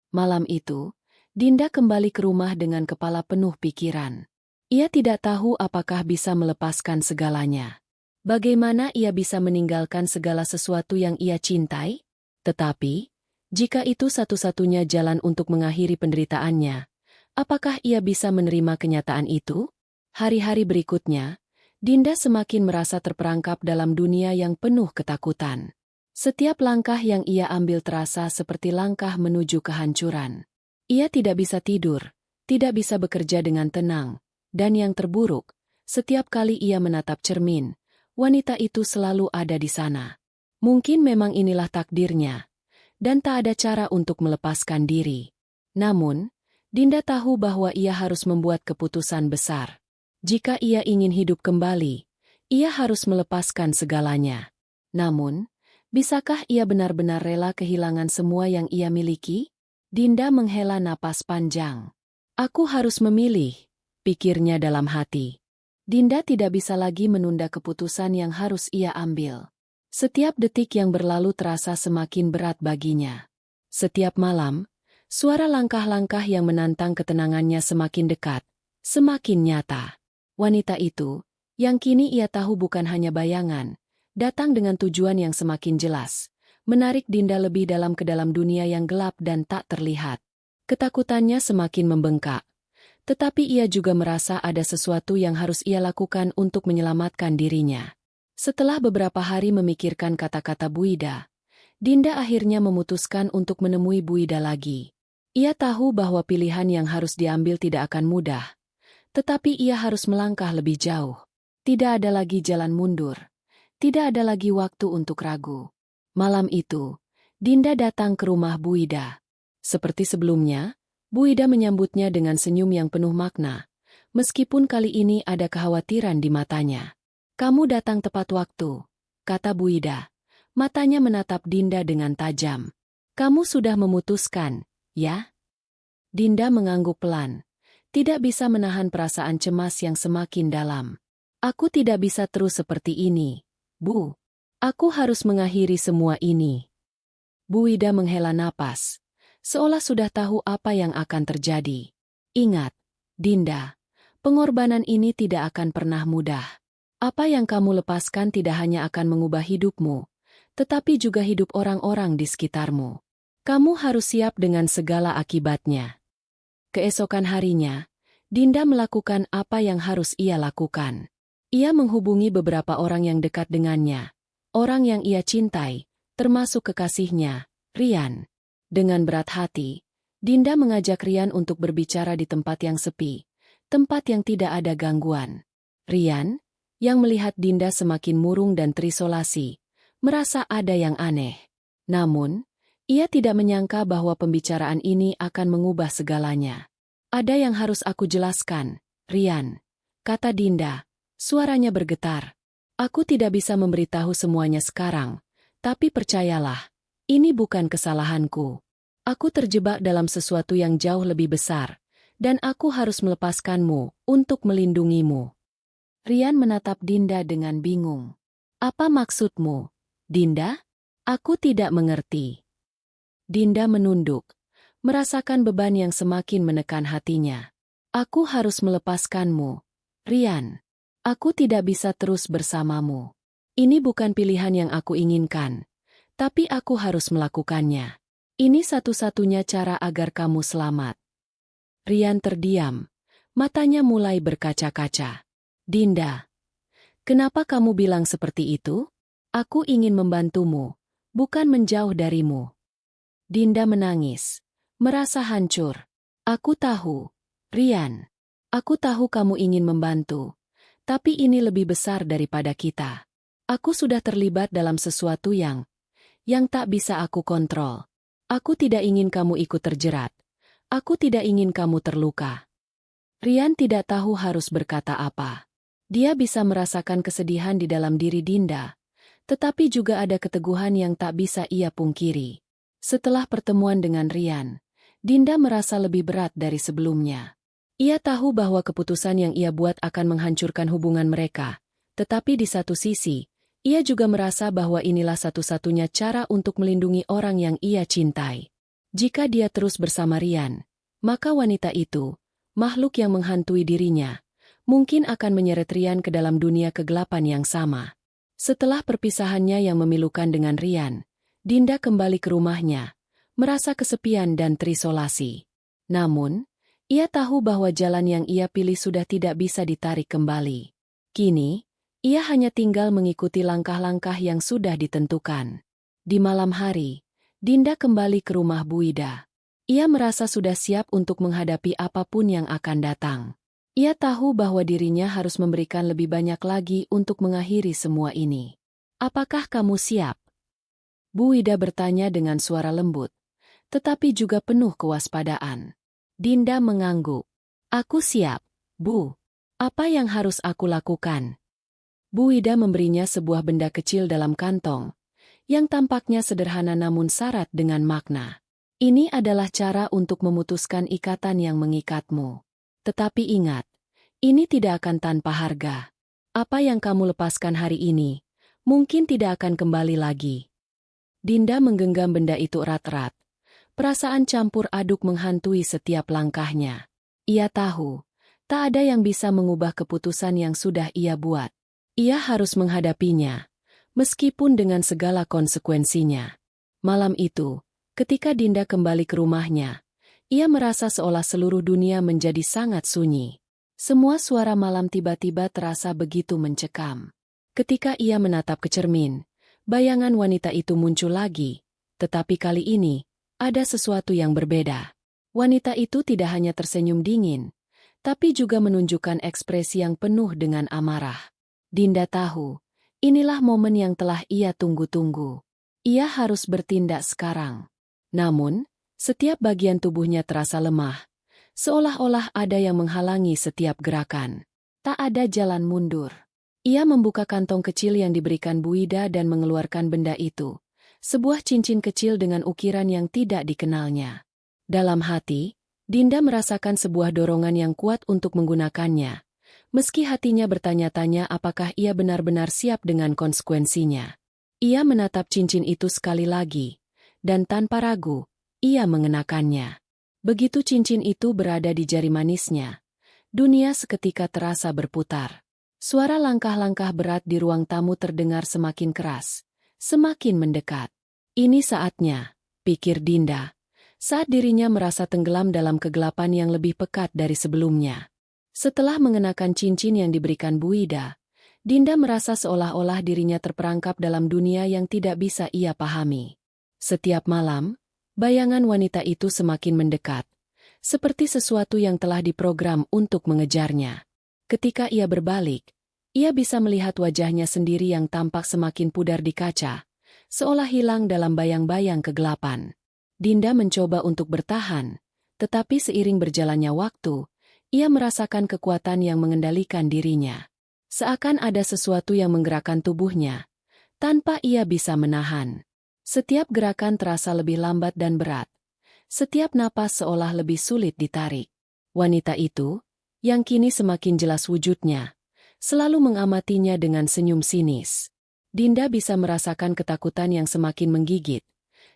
Malam itu, Dinda kembali ke rumah dengan kepala penuh pikiran. Ia tidak tahu apakah bisa melepaskan segalanya. Bagaimana ia bisa meninggalkan segala sesuatu yang ia cintai? Tetapi, jika itu satu-satunya jalan untuk mengakhiri penderitaannya, apakah ia bisa menerima kenyataan itu? Hari-hari berikutnya, Dinda semakin merasa terperangkap dalam dunia yang penuh ketakutan. Setiap langkah yang ia ambil terasa seperti langkah menuju kehancuran. Ia tidak bisa tidur, tidak bisa bekerja dengan tenang, dan yang terburuk, setiap kali ia menatap cermin, wanita itu selalu ada di sana. Mungkin memang inilah takdirnya, dan tak ada cara untuk melepaskan diri. Namun, Dinda tahu bahwa ia harus membuat keputusan besar. Jika ia ingin hidup kembali, ia harus melepaskan segalanya. Namun, bisakah ia benar-benar rela kehilangan semua yang ia miliki? Dinda menghela napas panjang. Aku harus memilih, pikirnya dalam hati. Dinda tidak bisa lagi menunda keputusan yang harus ia ambil. Setiap detik yang berlalu terasa semakin berat baginya. Setiap malam, suara langkah-langkah yang menantang ketenangannya semakin dekat, semakin nyata. Wanita itu, yang kini ia tahu bukan hanya bayangan, datang dengan tujuan yang semakin jelas, menarik Dinda lebih dalam ke dalam dunia yang gelap dan tak terlihat. Ketakutannya semakin membengkak, tetapi ia juga merasa ada sesuatu yang harus ia lakukan untuk menyelamatkan dirinya. Setelah beberapa hari memikirkan kata-kata Bu Ida, Dinda akhirnya memutuskan untuk menemui Bu Ida lagi. Ia tahu bahwa pilihan yang harus diambil tidak akan mudah, tetapi ia harus melangkah lebih jauh. Tidak ada lagi jalan mundur, tidak ada lagi waktu untuk ragu. Malam itu, Dinda datang ke rumah Bu Ida. Seperti sebelumnya, Bu Ida menyambutnya dengan senyum yang penuh makna, meskipun kali ini ada kekhawatiran di matanya. Kamu datang tepat waktu, kata Bu Ida. Matanya menatap Dinda dengan tajam. Kamu sudah memutuskan, ya? Dinda mengangguk pelan. Tidak bisa menahan perasaan cemas yang semakin dalam. Aku tidak bisa terus seperti ini, Bu. Aku harus mengakhiri semua ini. Bu Ida menghela napas, seolah sudah tahu apa yang akan terjadi. Ingat, Dinda, pengorbanan ini tidak akan pernah mudah. Apa yang kamu lepaskan tidak hanya akan mengubah hidupmu, tetapi juga hidup orang-orang di sekitarmu. Kamu harus siap dengan segala akibatnya. Keesokan harinya, Dinda melakukan apa yang harus ia lakukan. Ia menghubungi beberapa orang yang dekat dengannya, orang yang ia cintai, termasuk kekasihnya, Rian. Dengan berat hati, Dinda mengajak Rian untuk berbicara di tempat yang sepi, tempat yang tidak ada gangguan. Rian, yang melihat Dinda semakin murung dan terisolasi, merasa ada yang aneh. Namun, ia tidak menyangka bahwa pembicaraan ini akan mengubah segalanya. Ada yang harus aku jelaskan, Rian, kata Dinda, suaranya bergetar. Aku tidak bisa memberitahu semuanya sekarang, tapi percayalah, ini bukan kesalahanku. Aku terjebak dalam sesuatu yang jauh lebih besar, dan aku harus melepaskanmu untuk melindungimu. Rian menatap Dinda dengan bingung. Apa maksudmu, Dinda? Aku tidak mengerti. Dinda menunduk, merasakan beban yang semakin menekan hatinya. Aku harus melepaskanmu, Rian. Aku tidak bisa terus bersamamu. Ini bukan pilihan yang aku inginkan, tapi aku harus melakukannya. Ini satu-satunya cara agar kamu selamat. Rian terdiam, matanya mulai berkaca-kaca. Dinda, kenapa kamu bilang seperti itu? Aku ingin membantumu, bukan menjauh darimu. Dinda menangis, merasa hancur. Aku tahu, Rian, aku tahu kamu ingin membantu, tapi ini lebih besar daripada kita. Aku sudah terlibat dalam sesuatu yang tak bisa aku kontrol. Aku tidak ingin kamu ikut terjerat. Aku tidak ingin kamu terluka. Rian tidak tahu harus berkata apa. Dia bisa merasakan kesedihan di dalam diri Dinda, tetapi juga ada keteguhan yang tak bisa ia pungkiri. Setelah pertemuan dengan Rian, Dinda merasa lebih berat dari sebelumnya. Ia tahu bahwa keputusan yang ia buat akan menghancurkan hubungan mereka, tetapi di satu sisi, ia juga merasa bahwa inilah satu-satunya cara untuk melindungi orang yang ia cintai. Jika dia terus bersama Rian, maka wanita itu, makhluk yang menghantui dirinya, mungkin akan menyeret Rian ke dalam dunia kegelapan yang sama. Setelah perpisahannya yang memilukan dengan Rian, Dinda kembali ke rumahnya, merasa kesepian dan terisolasi. Namun, ia tahu bahwa jalan yang ia pilih sudah tidak bisa ditarik kembali. Kini, ia hanya tinggal mengikuti langkah-langkah yang sudah ditentukan. Di malam hari, Dinda kembali ke rumah Bu Ida. Ia merasa sudah siap untuk menghadapi apapun yang akan datang. Ia tahu bahwa dirinya harus memberikan lebih banyak lagi untuk mengakhiri semua ini. Apakah kamu siap? Bu Ida bertanya dengan suara lembut, tetapi juga penuh kewaspadaan. Dinda mengangguk. Aku siap, Bu. Apa yang harus aku lakukan? Bu Ida memberinya sebuah benda kecil dalam kantong, yang tampaknya sederhana namun syarat dengan makna. Ini adalah cara untuk memutuskan ikatan yang mengikatmu. Tetapi ingat, ini tidak akan tanpa harga. Apa yang kamu lepaskan hari ini, mungkin tidak akan kembali lagi. Dinda menggenggam benda itu erat-erat. Perasaan campur aduk menghantui setiap langkahnya. Ia tahu, tak ada yang bisa mengubah keputusan yang sudah ia buat. Ia harus menghadapinya, meskipun dengan segala konsekuensinya. Malam itu, ketika Dinda kembali ke rumahnya, ia merasa seolah seluruh dunia menjadi sangat sunyi. Semua suara malam tiba-tiba terasa begitu mencekam. Ketika ia menatap ke cermin, bayangan wanita itu muncul lagi, tetapi kali ini, ada sesuatu yang berbeda. Wanita itu tidak hanya tersenyum dingin, tapi juga menunjukkan ekspresi yang penuh dengan amarah. Dinda tahu, inilah momen yang telah ia tunggu-tunggu. Ia harus bertindak sekarang. Namun, setiap bagian tubuhnya terasa lemah, seolah-olah ada yang menghalangi setiap gerakan. Tak ada jalan mundur. Ia membuka kantong kecil yang diberikan Bu Ida dan mengeluarkan benda itu. Sebuah cincin kecil dengan ukiran yang tidak dikenalnya. Dalam hati, Dinda merasakan sebuah dorongan yang kuat untuk menggunakannya. Meski hatinya bertanya-tanya apakah ia benar-benar siap dengan konsekuensinya. Ia menatap cincin itu sekali lagi, dan tanpa ragu, ia mengenakannya. Begitu cincin itu berada di jari manisnya, dunia seketika terasa berputar. Suara langkah-langkah berat di ruang tamu terdengar semakin keras, semakin mendekat. Ini saatnya, pikir Dinda, saat dirinya merasa tenggelam dalam kegelapan yang lebih pekat dari sebelumnya. Setelah mengenakan cincin yang diberikan Bu Ida, Dinda merasa seolah-olah dirinya terperangkap dalam dunia yang tidak bisa ia pahami. Setiap malam, bayangan wanita itu semakin mendekat, seperti sesuatu yang telah diprogram untuk mengejarnya. Ketika ia berbalik, ia bisa melihat wajahnya sendiri yang tampak semakin pudar di kaca, seolah hilang dalam bayang-bayang kegelapan. Dinda mencoba untuk bertahan, tetapi seiring berjalannya waktu, ia merasakan kekuatan yang mengendalikan dirinya. Seakan ada sesuatu yang menggerakkan tubuhnya, tanpa ia bisa menahan. Setiap gerakan terasa lebih lambat dan berat. Setiap napas seolah lebih sulit ditarik. Wanita itu, yang kini semakin jelas wujudnya, selalu mengamatinya dengan senyum sinis. Dinda bisa merasakan ketakutan yang semakin menggigit,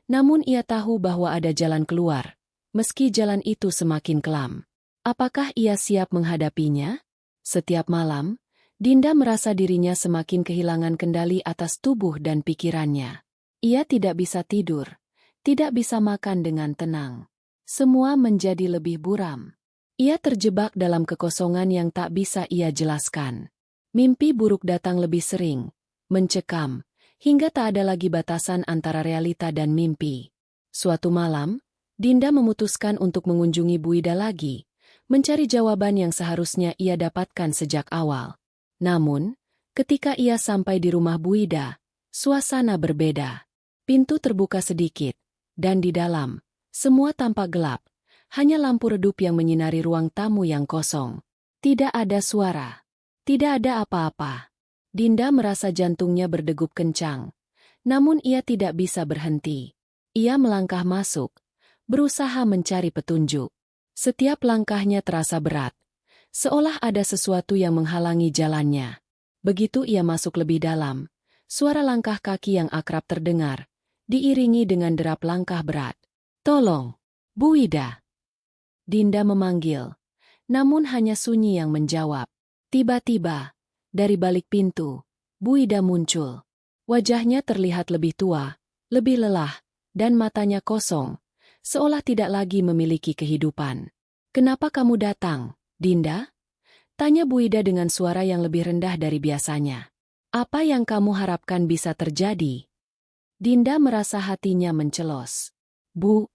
namun ia tahu bahwa ada jalan keluar, meski jalan itu semakin kelam. Apakah ia siap menghadapinya? Setiap malam, Dinda merasa dirinya semakin kehilangan kendali atas tubuh dan pikirannya. Ia tidak bisa tidur, tidak bisa makan dengan tenang. Semua menjadi lebih buram. Ia terjebak dalam kekosongan yang tak bisa ia jelaskan. Mimpi buruk datang lebih sering, mencekam, hingga tak ada lagi batasan antara realita dan mimpi. Suatu malam, Dinda memutuskan untuk mengunjungi Bu Ida lagi, mencari jawaban yang seharusnya ia dapatkan sejak awal. Namun, ketika ia sampai di rumah Bu Ida, suasana berbeda. Pintu terbuka sedikit, dan di dalam, semua tampak gelap. Hanya lampu redup yang menyinari ruang tamu yang kosong. Tidak ada suara. Tidak ada apa-apa. Dinda merasa jantungnya berdegup kencang. Namun ia tidak bisa berhenti. Ia melangkah masuk, berusaha mencari petunjuk. Setiap langkahnya terasa berat, seolah ada sesuatu yang menghalangi jalannya. Begitu ia masuk lebih dalam, suara langkah kaki yang akrab terdengar, diiringi dengan derap langkah berat. "Tolong, Bu Ida!" Dinda memanggil, namun hanya sunyi yang menjawab. Tiba-tiba, dari balik pintu, Bu Ida muncul. Wajahnya terlihat lebih tua, lebih lelah, dan matanya kosong, seolah tidak lagi memiliki kehidupan. "Kenapa kamu datang, Dinda?" tanya Bu Ida dengan suara yang lebih rendah dari biasanya. "Apa yang kamu harapkan bisa terjadi?" Dinda merasa hatinya mencelos. "Bu,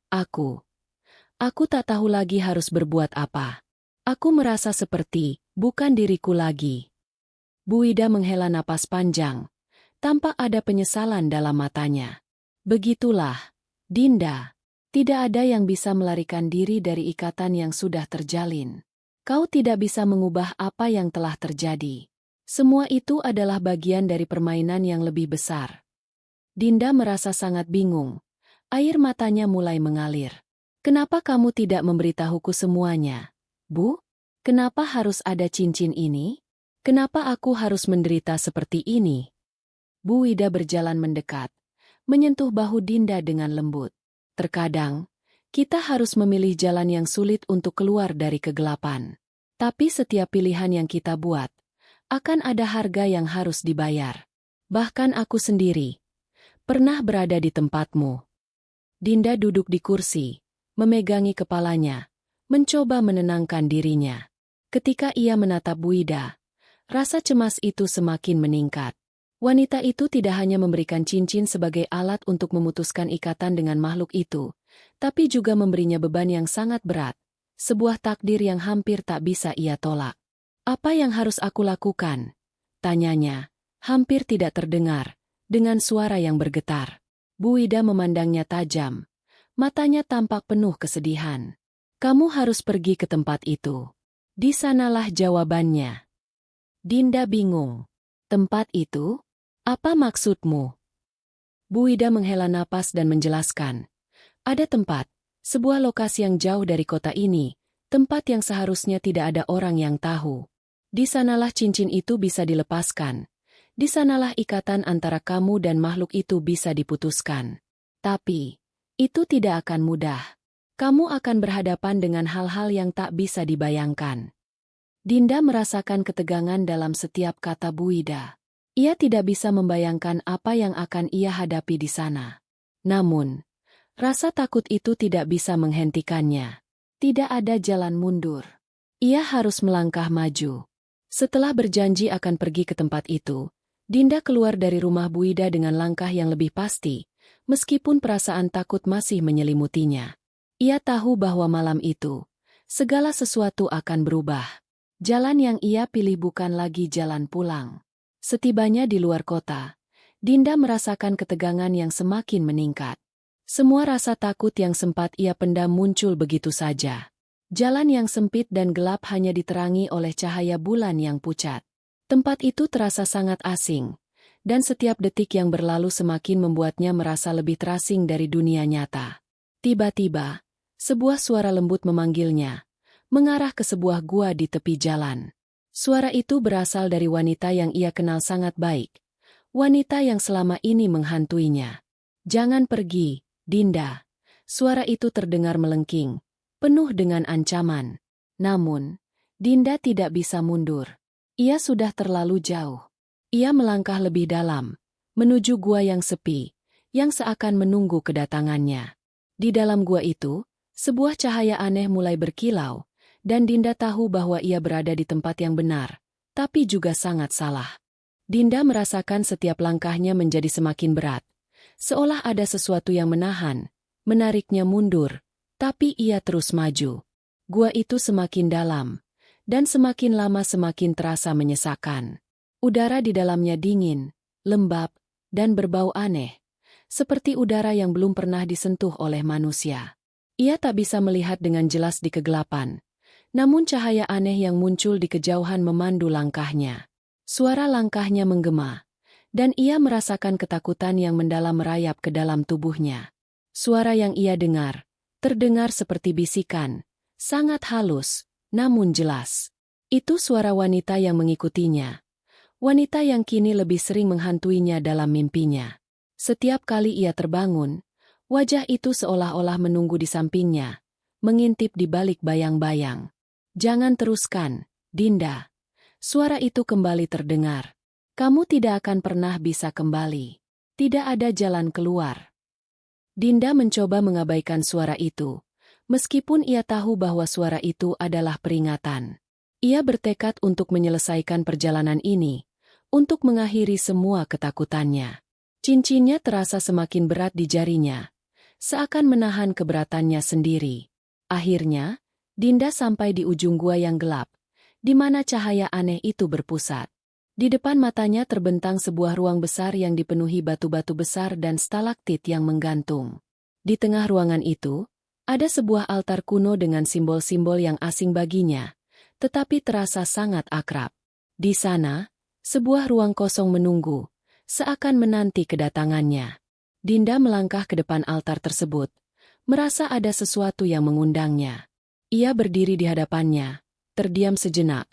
Aku tak tahu lagi harus berbuat apa. Aku merasa seperti bukan diriku lagi." Bu Ida menghela napas panjang. Tampak ada penyesalan dalam matanya. "Begitulah, Dinda. Tidak ada yang bisa melarikan diri dari ikatan yang sudah terjalin. Kau tidak bisa mengubah apa yang telah terjadi. Semua itu adalah bagian dari permainan yang lebih besar." Dinda merasa sangat bingung. Air matanya mulai mengalir. "Kenapa kamu tidak memberitahuku semuanya, Bu? Kenapa harus ada cincin ini? Kenapa aku harus menderita seperti ini?" Bu Ida berjalan mendekat, menyentuh bahu Dinda dengan lembut. "Terkadang, kita harus memilih jalan yang sulit untuk keluar dari kegelapan. Tapi setiap pilihan yang kita buat, akan ada harga yang harus dibayar. Bahkan aku sendiri pernah berada di tempatmu." Dinda duduk di kursi, memegangi kepalanya, mencoba menenangkan dirinya. Ketika ia menatap Bu Ida, rasa cemas itu semakin meningkat. Wanita itu tidak hanya memberikan cincin sebagai alat untuk memutuskan ikatan dengan makhluk itu, tapi juga memberinya beban yang sangat berat, sebuah takdir yang hampir tak bisa ia tolak. "Apa yang harus aku lakukan?" tanyanya, hampir tidak terdengar, dengan suara yang bergetar. Bu Ida memandangnya tajam. Matanya tampak penuh kesedihan. "Kamu harus pergi ke tempat itu. Di sanalah jawabannya." Dinda bingung. "Tempat itu? Apa maksudmu?" Bu Ida menghela napas dan menjelaskan. "Ada tempat, sebuah lokasi yang jauh dari kota ini, tempat yang seharusnya tidak ada orang yang tahu. Di sanalah cincin itu bisa dilepaskan. Di sanalah ikatan antara kamu dan makhluk itu bisa diputuskan. Tapi itu tidak akan mudah. Kamu akan berhadapan dengan hal-hal yang tak bisa dibayangkan." Dinda merasakan ketegangan dalam setiap kata Bu Ida. Ia tidak bisa membayangkan apa yang akan ia hadapi di sana. Namun, rasa takut itu tidak bisa menghentikannya. Tidak ada jalan mundur. Ia harus melangkah maju. Setelah berjanji akan pergi ke tempat itu, Dinda keluar dari rumah Bu Ida dengan langkah yang lebih pasti, meskipun perasaan takut masih menyelimutinya. Ia tahu bahwa malam itu, segala sesuatu akan berubah. Jalan yang ia pilih bukan lagi jalan pulang. Setibanya di luar kota, Dinda merasakan ketegangan yang semakin meningkat. Semua rasa takut yang sempat ia pendam muncul begitu saja. Jalan yang sempit dan gelap hanya diterangi oleh cahaya bulan yang pucat. Tempat itu terasa sangat asing, dan setiap detik yang berlalu semakin membuatnya merasa lebih terasing dari dunia nyata. Tiba-tiba, sebuah suara lembut memanggilnya, mengarah ke sebuah gua di tepi jalan. Suara itu berasal dari wanita yang ia kenal sangat baik, wanita yang selama ini menghantuinya. "Jangan pergi, Dinda." Suara itu terdengar melengking, penuh dengan ancaman. Namun, Dinda tidak bisa mundur. Ia sudah terlalu jauh. Ia melangkah lebih dalam, menuju gua yang sepi, yang seakan menunggu kedatangannya. Di dalam gua itu, sebuah cahaya aneh mulai berkilau, dan Dinda tahu bahwa ia berada di tempat yang benar, tapi juga sangat salah. Dinda merasakan setiap langkahnya menjadi semakin berat, seolah ada sesuatu yang menariknya mundur, tapi ia terus maju. Gua itu semakin dalam, dan semakin lama semakin terasa menyesakan. Udara di dalamnya dingin, lembab, dan berbau aneh, seperti udara yang belum pernah disentuh oleh manusia. Ia tak bisa melihat dengan jelas di kegelapan, namun cahaya aneh yang muncul di kejauhan memandu langkahnya. Suara langkahnya menggema, dan ia merasakan ketakutan yang mendalam merayap ke dalam tubuhnya. Suara yang ia dengar, terdengar seperti bisikan, sangat halus, namun jelas. Itu suara wanita yang mengikutinya. Wanita yang kini lebih sering menghantuinya dalam mimpinya. Setiap kali ia terbangun, wajah itu seolah-olah menunggu di sampingnya, mengintip di balik bayang-bayang. "Jangan teruskan, Dinda." Suara itu kembali terdengar. "Kamu tidak akan pernah bisa kembali. Tidak ada jalan keluar." Dinda mencoba mengabaikan suara itu, meskipun ia tahu bahwa suara itu adalah peringatan. Ia bertekad untuk menyelesaikan perjalanan ini, untuk mengakhiri semua ketakutannya. Cincinnya terasa semakin berat di jarinya, seakan menahan keberatannya sendiri. Akhirnya, Dinda sampai di ujung gua yang gelap, di mana cahaya aneh itu berpusat. Di depan matanya terbentang sebuah ruang besar yang dipenuhi batu-batu besar dan stalaktit yang menggantung. Di tengah ruangan itu, ada sebuah altar kuno dengan simbol-simbol yang asing baginya, tetapi terasa sangat akrab. Di sana, sebuah ruang kosong menunggu, seakan menanti kedatangannya. Dinda melangkah ke depan altar tersebut, merasa ada sesuatu yang mengundangnya. Ia berdiri di hadapannya, terdiam sejenak,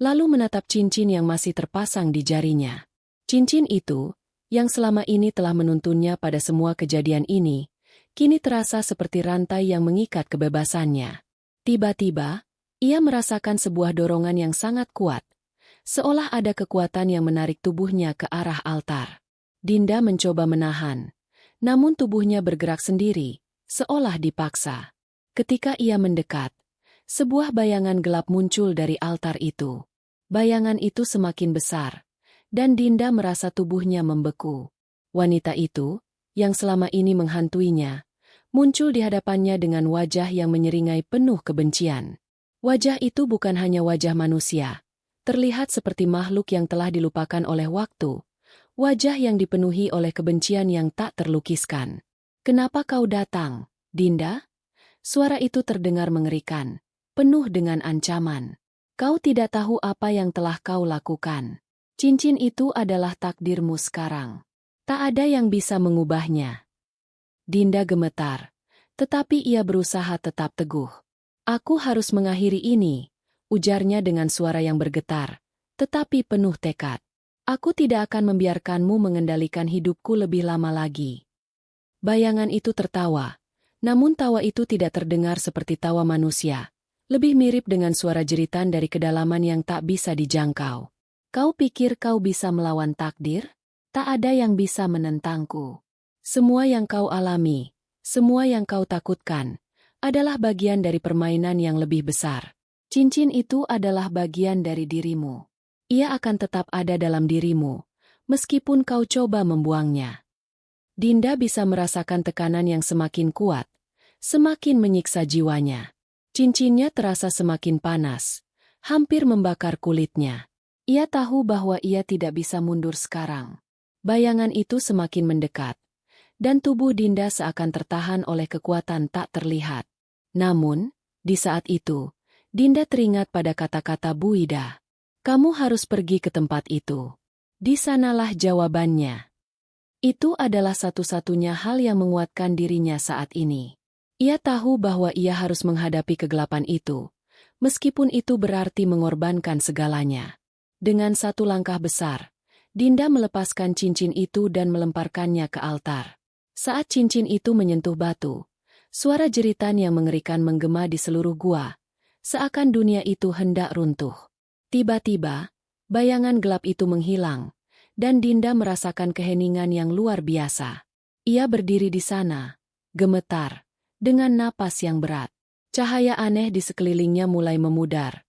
lalu menatap cincin yang masih terpasang di jarinya. Cincin itu, yang selama ini telah menuntunnya pada semua kejadian ini, kini terasa seperti rantai yang mengikat kebebasannya. Tiba-tiba, ia merasakan sebuah dorongan yang sangat kuat, seolah ada kekuatan yang menarik tubuhnya ke arah altar. Dinda mencoba menahan, namun tubuhnya bergerak sendiri, seolah dipaksa. Ketika ia mendekat, sebuah bayangan gelap muncul dari altar itu. Bayangan itu semakin besar, dan Dinda merasa tubuhnya membeku. Wanita itu, yang selama ini menghantuinya, muncul di hadapannya dengan wajah yang menyeringai penuh kebencian. Wajah itu bukan hanya wajah manusia, terlihat seperti makhluk yang telah dilupakan oleh waktu, wajah yang dipenuhi oleh kebencian yang tak terlukiskan. "Kenapa kau datang, Dinda?" Suara itu terdengar mengerikan, penuh dengan ancaman. "Kau tidak tahu apa yang telah kau lakukan. Cincin itu adalah takdirmu sekarang. Tak ada yang bisa mengubahnya." Dinda gemetar, tetapi ia berusaha tetap teguh. "Aku harus mengakhiri ini," ujarnya dengan suara yang bergetar, tetapi penuh tekad. "Aku tidak akan membiarkanmu mengendalikan hidupku lebih lama lagi." Bayangan itu tertawa, namun tawa itu tidak terdengar seperti tawa manusia, lebih mirip dengan suara jeritan dari kedalaman yang tak bisa dijangkau. "Kau pikir kau bisa melawan takdir? Tak ada yang bisa menentangku. Semua yang kau alami, semua yang kau takutkan, adalah bagian dari permainan yang lebih besar. Cincin itu adalah bagian dari dirimu. Ia akan tetap ada dalam dirimu, meskipun kau coba membuangnya." Dinda bisa merasakan tekanan yang semakin kuat, semakin menyiksa jiwanya. Cincinnya terasa semakin panas, hampir membakar kulitnya. Ia tahu bahwa ia tidak bisa mundur sekarang. Bayangan itu semakin mendekat, dan tubuh Dinda seakan tertahan oleh kekuatan tak terlihat. Namun, di saat itu, Dinda teringat pada kata-kata Bu Ida. "Kamu harus pergi ke tempat itu. Di sanalah jawabannya." Itu adalah satu-satunya hal yang menguatkan dirinya saat ini. Ia tahu bahwa ia harus menghadapi kegelapan itu, meskipun itu berarti mengorbankan segalanya. Dengan satu langkah besar, Dinda melepaskan cincin itu dan melemparkannya ke altar. Saat cincin itu menyentuh batu, suara jeritan yang mengerikan menggema di seluruh gua, seakan dunia itu hendak runtuh. Tiba-tiba, bayangan gelap itu menghilang, dan Dinda merasakan keheningan yang luar biasa. Ia berdiri di sana, gemetar, dengan napas yang berat. Cahaya aneh di sekelilingnya mulai memudar,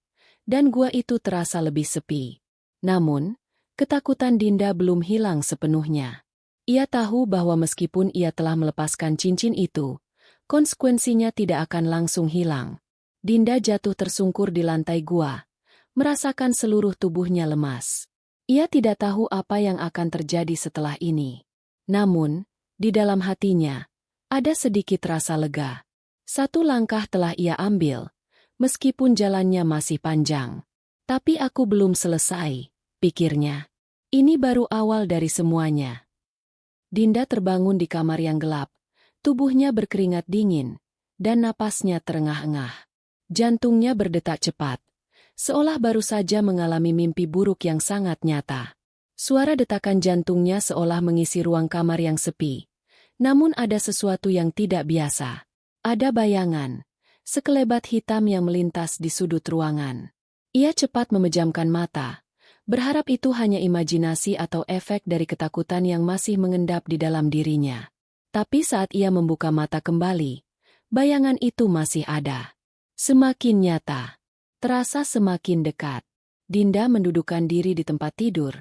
dan gua itu terasa lebih sepi. Namun, ketakutan Dinda belum hilang sepenuhnya. Ia tahu bahwa meskipun ia telah melepaskan cincin itu, konsekuensinya tidak akan langsung hilang. Dinda jatuh tersungkur di lantai gua, merasakan seluruh tubuhnya lemas. Ia tidak tahu apa yang akan terjadi setelah ini. Namun, di dalam hatinya, ada sedikit rasa lega. Satu langkah telah ia ambil, meskipun jalannya masih panjang. Tapi aku belum selesai, pikirnya. Ini baru awal dari semuanya. Dinda terbangun di kamar yang gelap. Tubuhnya berkeringat dingin, dan napasnya terengah-engah. Jantungnya berdetak cepat, seolah baru saja mengalami mimpi buruk yang sangat nyata. Suara detakan jantungnya seolah mengisi ruang kamar yang sepi. Namun ada sesuatu yang tidak biasa. Ada bayangan, sekelebat hitam yang melintas di sudut ruangan. Ia cepat memejamkan mata, berharap itu hanya imajinasi atau efek dari ketakutan yang masih mengendap di dalam dirinya. Tapi saat ia membuka mata kembali, bayangan itu masih ada. Semakin nyata, terasa semakin dekat. Dinda mendudukkan diri di tempat tidur.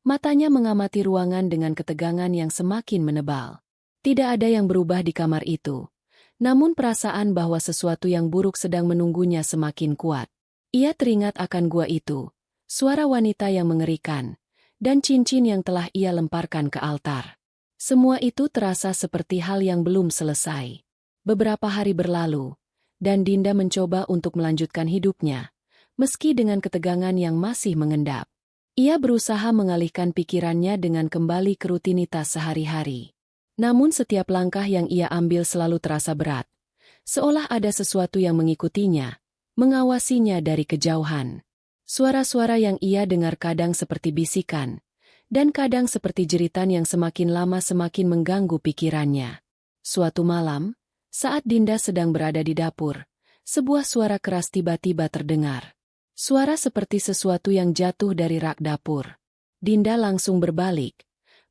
Matanya mengamati ruangan dengan ketegangan yang semakin menebal. Tidak ada yang berubah di kamar itu. Namun perasaan bahwa sesuatu yang buruk sedang menunggunya semakin kuat. Ia teringat akan gua itu, suara wanita yang mengerikan, dan cincin yang telah ia lemparkan ke altar. Semua itu terasa seperti hal yang belum selesai. Beberapa hari berlalu, dan Dinda mencoba untuk melanjutkan hidupnya, meski dengan ketegangan yang masih mengendap. Ia berusaha mengalihkan pikirannya dengan kembali ke rutinitas sehari-hari. Namun setiap langkah yang ia ambil selalu terasa berat, seolah ada sesuatu yang mengikutinya, mengawasinya dari kejauhan. Suara-suara yang ia dengar kadang seperti bisikan, dan kadang seperti jeritan yang semakin lama semakin mengganggu pikirannya. Suatu malam, saat Dinda sedang berada di dapur, sebuah suara keras tiba-tiba terdengar. Suara seperti sesuatu yang jatuh dari rak dapur. Dinda langsung berbalik,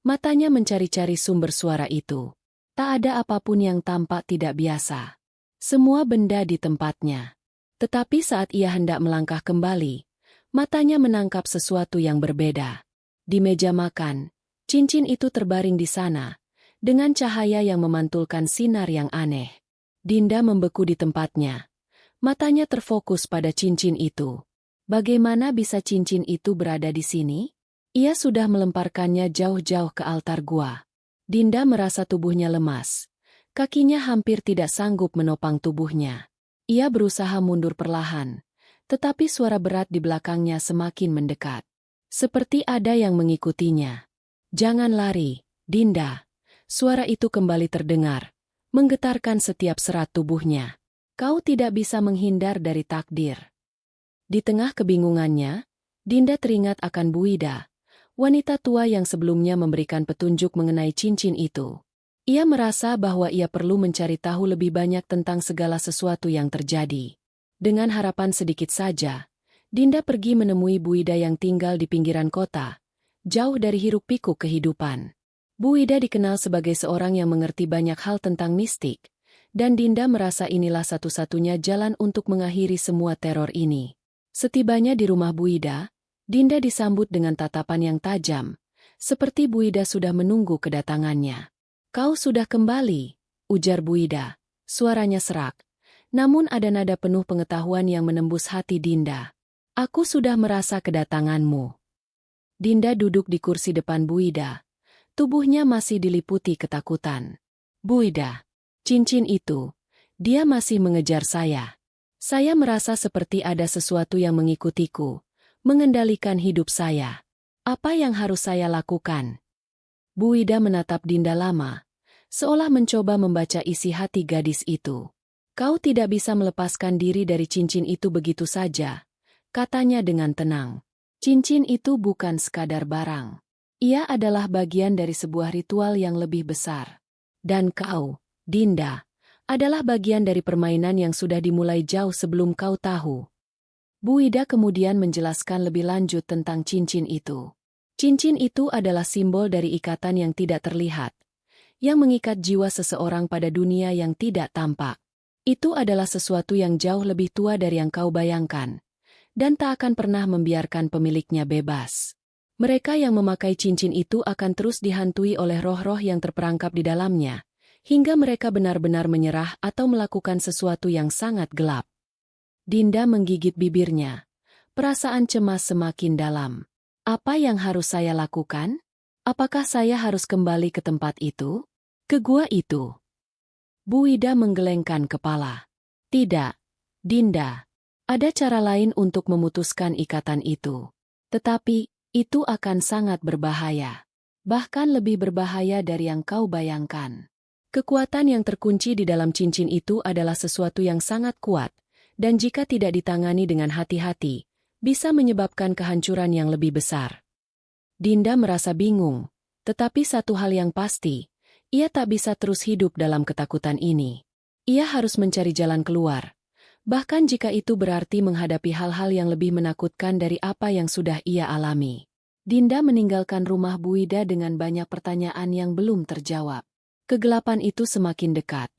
matanya mencari-cari sumber suara itu. Tak ada apapun yang tampak tidak biasa. Semua benda di tempatnya. Tetapi saat ia hendak melangkah kembali, matanya menangkap sesuatu yang berbeda. Di meja makan, cincin itu terbaring di sana, dengan cahaya yang memantulkan sinar yang aneh. Dinda membeku di tempatnya. Matanya terfokus pada cincin itu. Bagaimana bisa cincin itu berada di sini? Ia sudah melemparkannya jauh-jauh ke altar gua. Dinda merasa tubuhnya lemas. Kakinya hampir tidak sanggup menopang tubuhnya. Ia berusaha mundur perlahan, tetapi suara berat di belakangnya semakin mendekat. Seperti ada yang mengikutinya. "Jangan lari, Dinda." Suara itu kembali terdengar, menggetarkan setiap serat tubuhnya. "Kau tidak bisa menghindar dari takdir." Di tengah kebingungannya, Dinda teringat akan Bu Ida, wanita tua yang sebelumnya memberikan petunjuk mengenai cincin itu. Ia merasa bahwa ia perlu mencari tahu lebih banyak tentang segala sesuatu yang terjadi. Dengan harapan sedikit saja, Dinda pergi menemui Bu Ida yang tinggal di pinggiran kota, jauh dari hiruk-pikuk kehidupan. Bu Ida dikenal sebagai seorang yang mengerti banyak hal tentang mistik, dan Dinda merasa inilah satu-satunya jalan untuk mengakhiri semua teror ini. Setibanya di rumah Bu Ida, Dinda disambut dengan tatapan yang tajam, seperti Bu Ida sudah menunggu kedatangannya. "Kau sudah kembali," ujar Bu Ida, suaranya serak. Namun ada nada penuh pengetahuan yang menembus hati Dinda. "Aku sudah merasa kedatanganmu." Dinda duduk di kursi depan Bu Ida. Tubuhnya masih diliputi ketakutan. "Bu Ida, cincin itu, dia masih mengejar saya. Saya merasa seperti ada sesuatu yang mengikutiku, mengendalikan hidup saya. Apa yang harus saya lakukan?" Bu Ida menatap Dinda lama, seolah mencoba membaca isi hati gadis itu. "Kau tidak bisa melepaskan diri dari cincin itu begitu saja," katanya dengan tenang. "Cincin itu bukan sekadar barang. Ia adalah bagian dari sebuah ritual yang lebih besar. Dan kau, Dinda, adalah bagian dari permainan yang sudah dimulai jauh sebelum kau tahu." Bu Ida kemudian menjelaskan lebih lanjut tentang cincin itu. Cincin itu adalah simbol dari ikatan yang tidak terlihat, yang mengikat jiwa seseorang pada dunia yang tidak tampak. Itu adalah sesuatu yang jauh lebih tua dari yang kau bayangkan, dan tak akan pernah membiarkan pemiliknya bebas. Mereka yang memakai cincin itu akan terus dihantui oleh roh-roh yang terperangkap di dalamnya, hingga mereka benar-benar menyerah atau melakukan sesuatu yang sangat gelap. Dinda menggigit bibirnya. Perasaan cemas semakin dalam. Apa yang harus saya lakukan? Apakah saya harus kembali ke tempat itu? Ke gua itu? Bu Ida menggelengkan kepala. Tidak, Dinda. Ada cara lain untuk memutuskan ikatan itu. Tetapi, itu akan sangat berbahaya. Bahkan lebih berbahaya dari yang kau bayangkan. Kekuatan yang terkunci di dalam cincin itu adalah sesuatu yang sangat kuat, dan jika tidak ditangani dengan hati-hati, bisa menyebabkan kehancuran yang lebih besar. Dinda merasa bingung, tetapi satu hal yang pasti, ia tak bisa terus hidup dalam ketakutan ini. Ia harus mencari jalan keluar, bahkan jika itu berarti menghadapi hal-hal yang lebih menakutkan dari apa yang sudah ia alami. Dinda meninggalkan rumah Bu Ida dengan banyak pertanyaan yang belum terjawab. Kegelapan itu semakin dekat,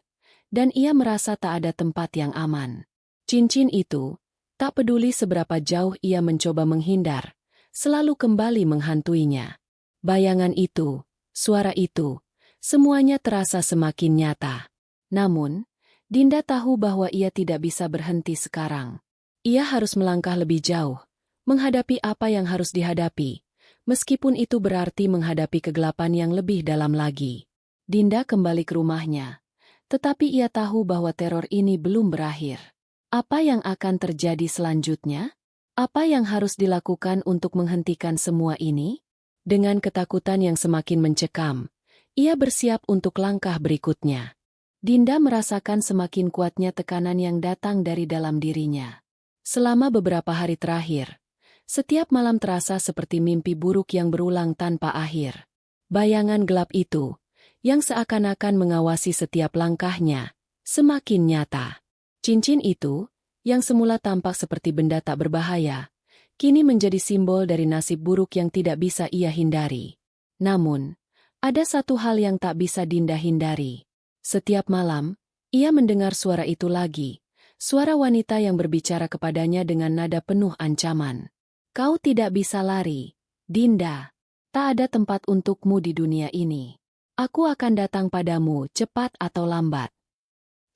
dan ia merasa tak ada tempat yang aman. Cincin itu, tak peduli seberapa jauh ia mencoba menghindar, selalu kembali menghantuinya. Bayangan itu, suara itu, semuanya terasa semakin nyata. Namun, Dinda tahu bahwa ia tidak bisa berhenti sekarang. Ia harus melangkah lebih jauh, menghadapi apa yang harus dihadapi, meskipun itu berarti menghadapi kegelapan yang lebih dalam lagi. Dinda kembali ke rumahnya, tetapi ia tahu bahwa teror ini belum berakhir. Apa yang akan terjadi selanjutnya? Apa yang harus dilakukan untuk menghentikan semua ini? Dengan ketakutan yang semakin mencekam, ia bersiap untuk langkah berikutnya. Dinda merasakan semakin kuatnya tekanan yang datang dari dalam dirinya. Selama beberapa hari terakhir, setiap malam terasa seperti mimpi buruk yang berulang tanpa akhir. Bayangan gelap itu, yang seakan-akan mengawasi setiap langkahnya, semakin nyata. Cincin itu, yang semula tampak seperti benda tak berbahaya, kini menjadi simbol dari nasib buruk yang tidak bisa ia hindari. Namun, ada satu hal yang tak bisa Dinda hindari. Setiap malam, ia mendengar suara itu lagi, suara wanita yang berbicara kepadanya dengan nada penuh ancaman. Kau tidak bisa lari, Dinda. Tak ada tempat untukmu di dunia ini. Aku akan datang padamu, cepat atau lambat.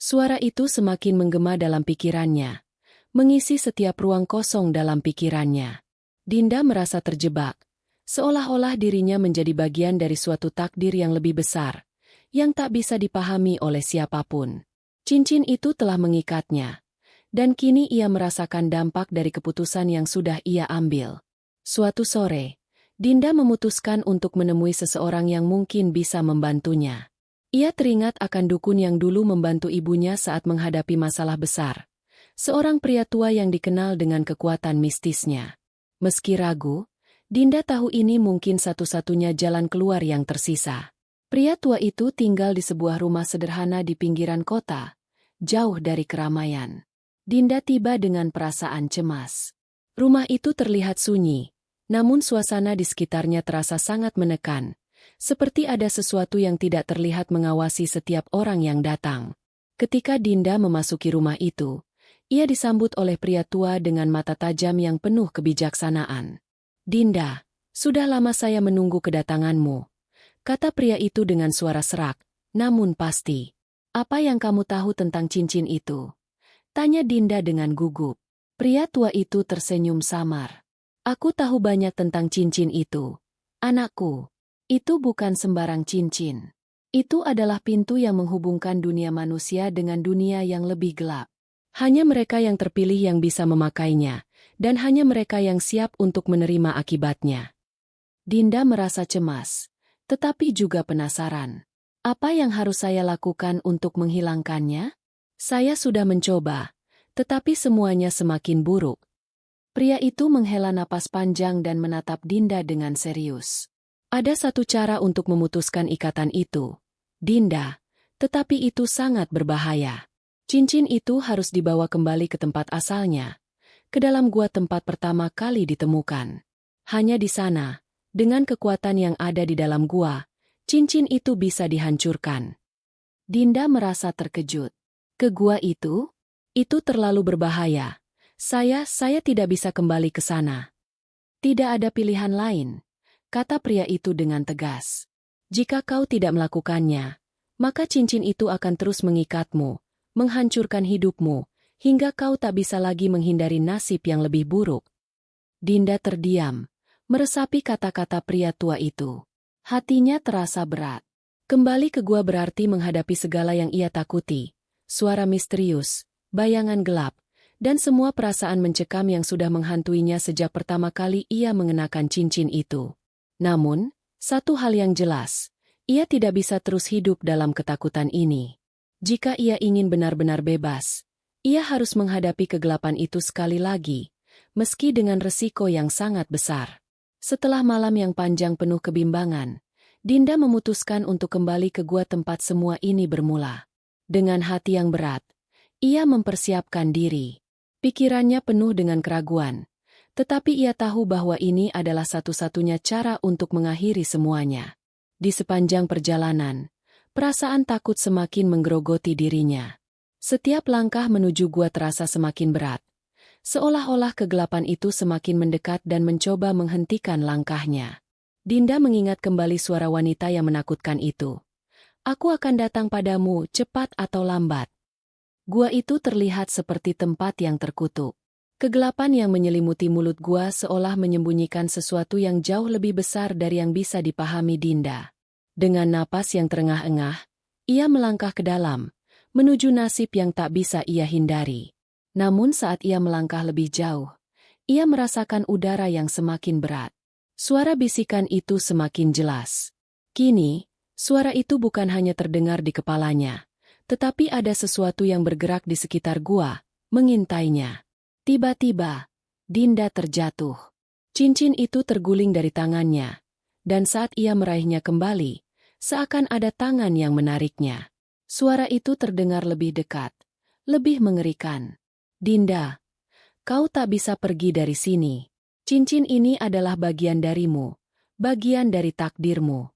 Suara itu semakin menggema dalam pikirannya, mengisi setiap ruang kosong dalam pikirannya. Dinda merasa terjebak, seolah-olah dirinya menjadi bagian dari suatu takdir yang lebih besar, yang tak bisa dipahami oleh siapapun. Cincin itu telah mengikatnya, dan kini ia merasakan dampak dari keputusan yang sudah ia ambil. Suatu sore, Dinda memutuskan untuk menemui seseorang yang mungkin bisa membantunya. Ia teringat akan dukun yang dulu membantu ibunya saat menghadapi masalah besar. Seorang pria tua yang dikenal dengan kekuatan mistisnya. Meski ragu, Dinda tahu ini mungkin satu-satunya jalan keluar yang tersisa. Pria tua itu tinggal di sebuah rumah sederhana di pinggiran kota, jauh dari keramaian. Dinda tiba dengan perasaan cemas. Rumah itu terlihat sunyi, namun suasana di sekitarnya terasa sangat menekan, seperti ada sesuatu yang tidak terlihat mengawasi setiap orang yang datang. Ketika Dinda memasuki rumah itu, ia disambut oleh pria tua dengan mata tajam yang penuh kebijaksanaan. Dinda, sudah lama saya menunggu kedatanganmu, kata pria itu dengan suara serak, namun pasti. Apa yang kamu tahu tentang cincin itu? Tanya Dinda dengan gugup. Pria tua itu tersenyum samar. Aku tahu banyak tentang cincin itu. Anakku, itu bukan sembarang cincin. Itu adalah pintu yang menghubungkan dunia manusia dengan dunia yang lebih gelap. Hanya mereka yang terpilih yang bisa memakainya, dan hanya mereka yang siap untuk menerima akibatnya. Dinda merasa cemas, tetapi juga penasaran. Apa yang harus saya lakukan untuk menghilangkannya? Saya sudah mencoba, tetapi semuanya semakin buruk. Pria itu menghela napas panjang dan menatap Dinda dengan serius. Ada satu cara untuk memutuskan ikatan itu, Dinda, tetapi itu sangat berbahaya. Cincin itu harus dibawa kembali ke tempat asalnya, ke dalam gua tempat pertama kali ditemukan. Hanya di sana, dengan kekuatan yang ada di dalam gua, cincin itu bisa dihancurkan. Dinda merasa terkejut. Ke gua itu? Itu terlalu berbahaya. Saya tidak bisa kembali ke sana. Tidak ada pilihan lain, kata pria itu dengan tegas. Jika kau tidak melakukannya, maka cincin itu akan terus mengikatmu, menghancurkan hidupmu, hingga kau tak bisa lagi menghindari nasib yang lebih buruk. Dinda terdiam, meresapi kata-kata pria tua itu. Hatinya terasa berat. Kembali ke gua berarti menghadapi segala yang ia takuti. Suara misterius, bayangan gelap, dan semua perasaan mencekam yang sudah menghantuinya sejak pertama kali ia mengenakan cincin itu. Namun, satu hal yang jelas, ia tidak bisa terus hidup dalam ketakutan ini. Jika ia ingin benar-benar bebas, ia harus menghadapi kegelapan itu sekali lagi, meski dengan resiko yang sangat besar. Setelah malam yang panjang penuh kebimbangan, Dinda memutuskan untuk kembali ke gua tempat semua ini bermula. Dengan hati yang berat, ia mempersiapkan diri. Pikirannya penuh dengan keraguan, tetapi ia tahu bahwa ini adalah satu-satunya cara untuk mengakhiri semuanya. Di sepanjang perjalanan, perasaan takut semakin menggerogoti dirinya. Setiap langkah menuju gua terasa semakin berat. Seolah-olah kegelapan itu semakin mendekat dan mencoba menghentikan langkahnya. Dinda mengingat kembali suara wanita yang menakutkan itu. Aku akan datang padamu, cepat atau lambat. Gua itu terlihat seperti tempat yang terkutuk. Kegelapan yang menyelimuti mulut gua seolah menyembunyikan sesuatu yang jauh lebih besar dari yang bisa dipahami Dinda. Dengan napas yang terengah-engah, ia melangkah ke dalam, menuju nasib yang tak bisa ia hindari. Namun saat ia melangkah lebih jauh, ia merasakan udara yang semakin berat. Suara bisikan itu semakin jelas. Kini, suara itu bukan hanya terdengar di kepalanya, tetapi ada sesuatu yang bergerak di sekitar gua, mengintainya. Tiba-tiba, Dinda terjatuh. Cincin itu terguling dari tangannya, dan saat ia meraihnya kembali, seakan ada tangan yang menariknya. Suara itu terdengar lebih dekat, lebih mengerikan. Dinda, kau tak bisa pergi dari sini. Cincin ini adalah bagian darimu, bagian dari takdirmu.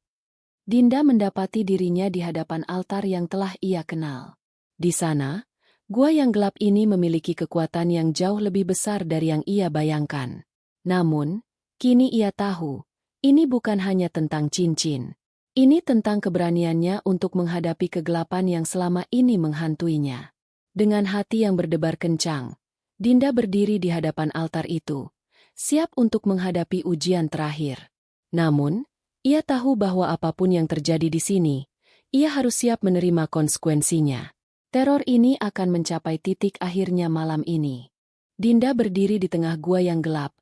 Dinda mendapati dirinya di hadapan altar yang telah ia kenal. Di sana, gua yang gelap ini memiliki kekuatan yang jauh lebih besar dari yang ia bayangkan. Namun, kini ia tahu, ini bukan hanya tentang cincin. Ini tentang keberaniannya untuk menghadapi kegelapan yang selama ini menghantuinya. Dengan hati yang berdebar kencang, Dinda berdiri di hadapan altar itu, siap untuk menghadapi ujian terakhir. Namun, ia tahu bahwa apapun yang terjadi di sini, ia harus siap menerima konsekuensinya. Teror ini akan mencapai titik akhirnya malam ini. Dinda berdiri di tengah gua yang gelap,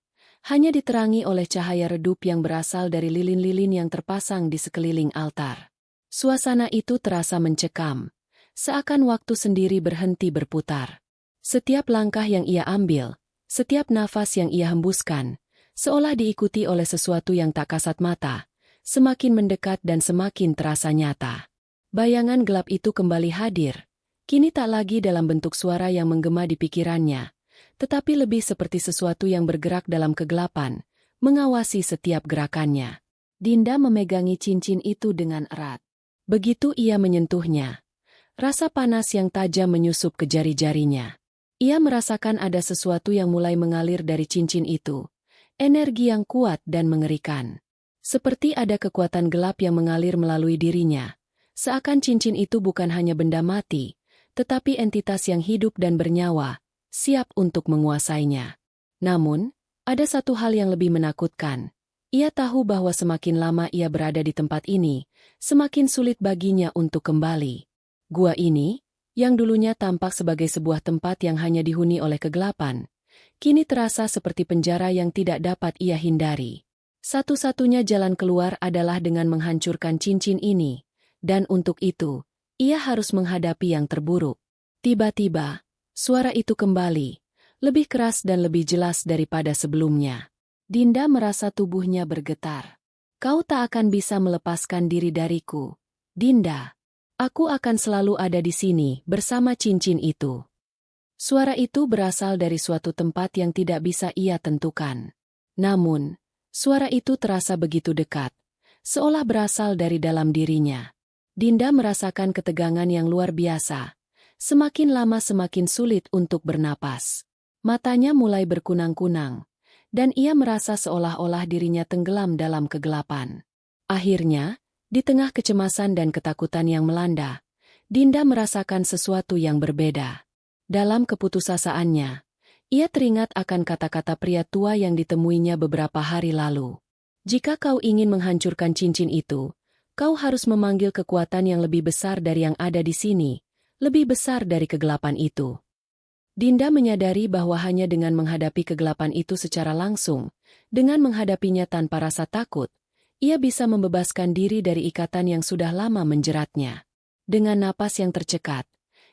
hanya diterangi oleh cahaya redup yang berasal dari lilin-lilin yang terpasang di sekeliling altar. Suasana itu terasa mencekam, seakan waktu sendiri berhenti berputar. Setiap langkah yang ia ambil, setiap nafas yang ia hembuskan, seolah diikuti oleh sesuatu yang tak kasat mata, semakin mendekat dan semakin terasa nyata. Bayangan gelap itu kembali hadir, kini tak lagi dalam bentuk suara yang menggema di pikirannya, tetapi lebih seperti sesuatu yang bergerak dalam kegelapan, mengawasi setiap gerakannya. Dinda memegangi cincin itu dengan erat. Begitu ia menyentuhnya, rasa panas yang tajam menyusup ke jari-jarinya. Ia merasakan ada sesuatu yang mulai mengalir dari cincin itu, energi yang kuat dan mengerikan. Seperti ada kekuatan gelap yang mengalir melalui dirinya, seakan cincin itu bukan hanya benda mati, tetapi entitas yang hidup dan bernyawa, siap untuk menguasainya. Namun, ada satu hal yang lebih menakutkan. Ia tahu bahwa semakin lama ia berada di tempat ini, semakin sulit baginya untuk kembali. Gua ini, yang dulunya tampak sebagai sebuah tempat yang hanya dihuni oleh kegelapan, kini terasa seperti penjara yang tidak dapat ia hindari. Satu-satunya jalan keluar adalah dengan menghancurkan cincin ini, dan untuk itu, ia harus menghadapi yang terburuk. Tiba-tiba, suara itu kembali, lebih keras dan lebih jelas daripada sebelumnya. Dinda merasa tubuhnya bergetar. Kau tak akan bisa melepaskan diri dariku, Dinda. Aku akan selalu ada di sini bersama cincin itu. Suara itu berasal dari suatu tempat yang tidak bisa ia tentukan. Namun, suara itu terasa begitu dekat, seolah berasal dari dalam dirinya. Dinda merasakan ketegangan yang luar biasa. Semakin lama semakin sulit untuk bernapas. Matanya mulai berkunang-kunang, dan ia merasa seolah-olah dirinya tenggelam dalam kegelapan. Akhirnya, di tengah kecemasan dan ketakutan yang melanda, Dinda merasakan sesuatu yang berbeda. Dalam keputusasaannya, ia teringat akan kata-kata pria tua yang ditemuinya beberapa hari lalu. Jika kau ingin menghancurkan cincin itu, kau harus memanggil kekuatan yang lebih besar dari yang ada di sini, lebih besar dari kegelapan itu. Dinda menyadari bahwa hanya dengan menghadapi kegelapan itu secara langsung, dengan menghadapinya tanpa rasa takut, ia bisa membebaskan diri dari ikatan yang sudah lama menjeratnya. Dengan napas yang tercekat,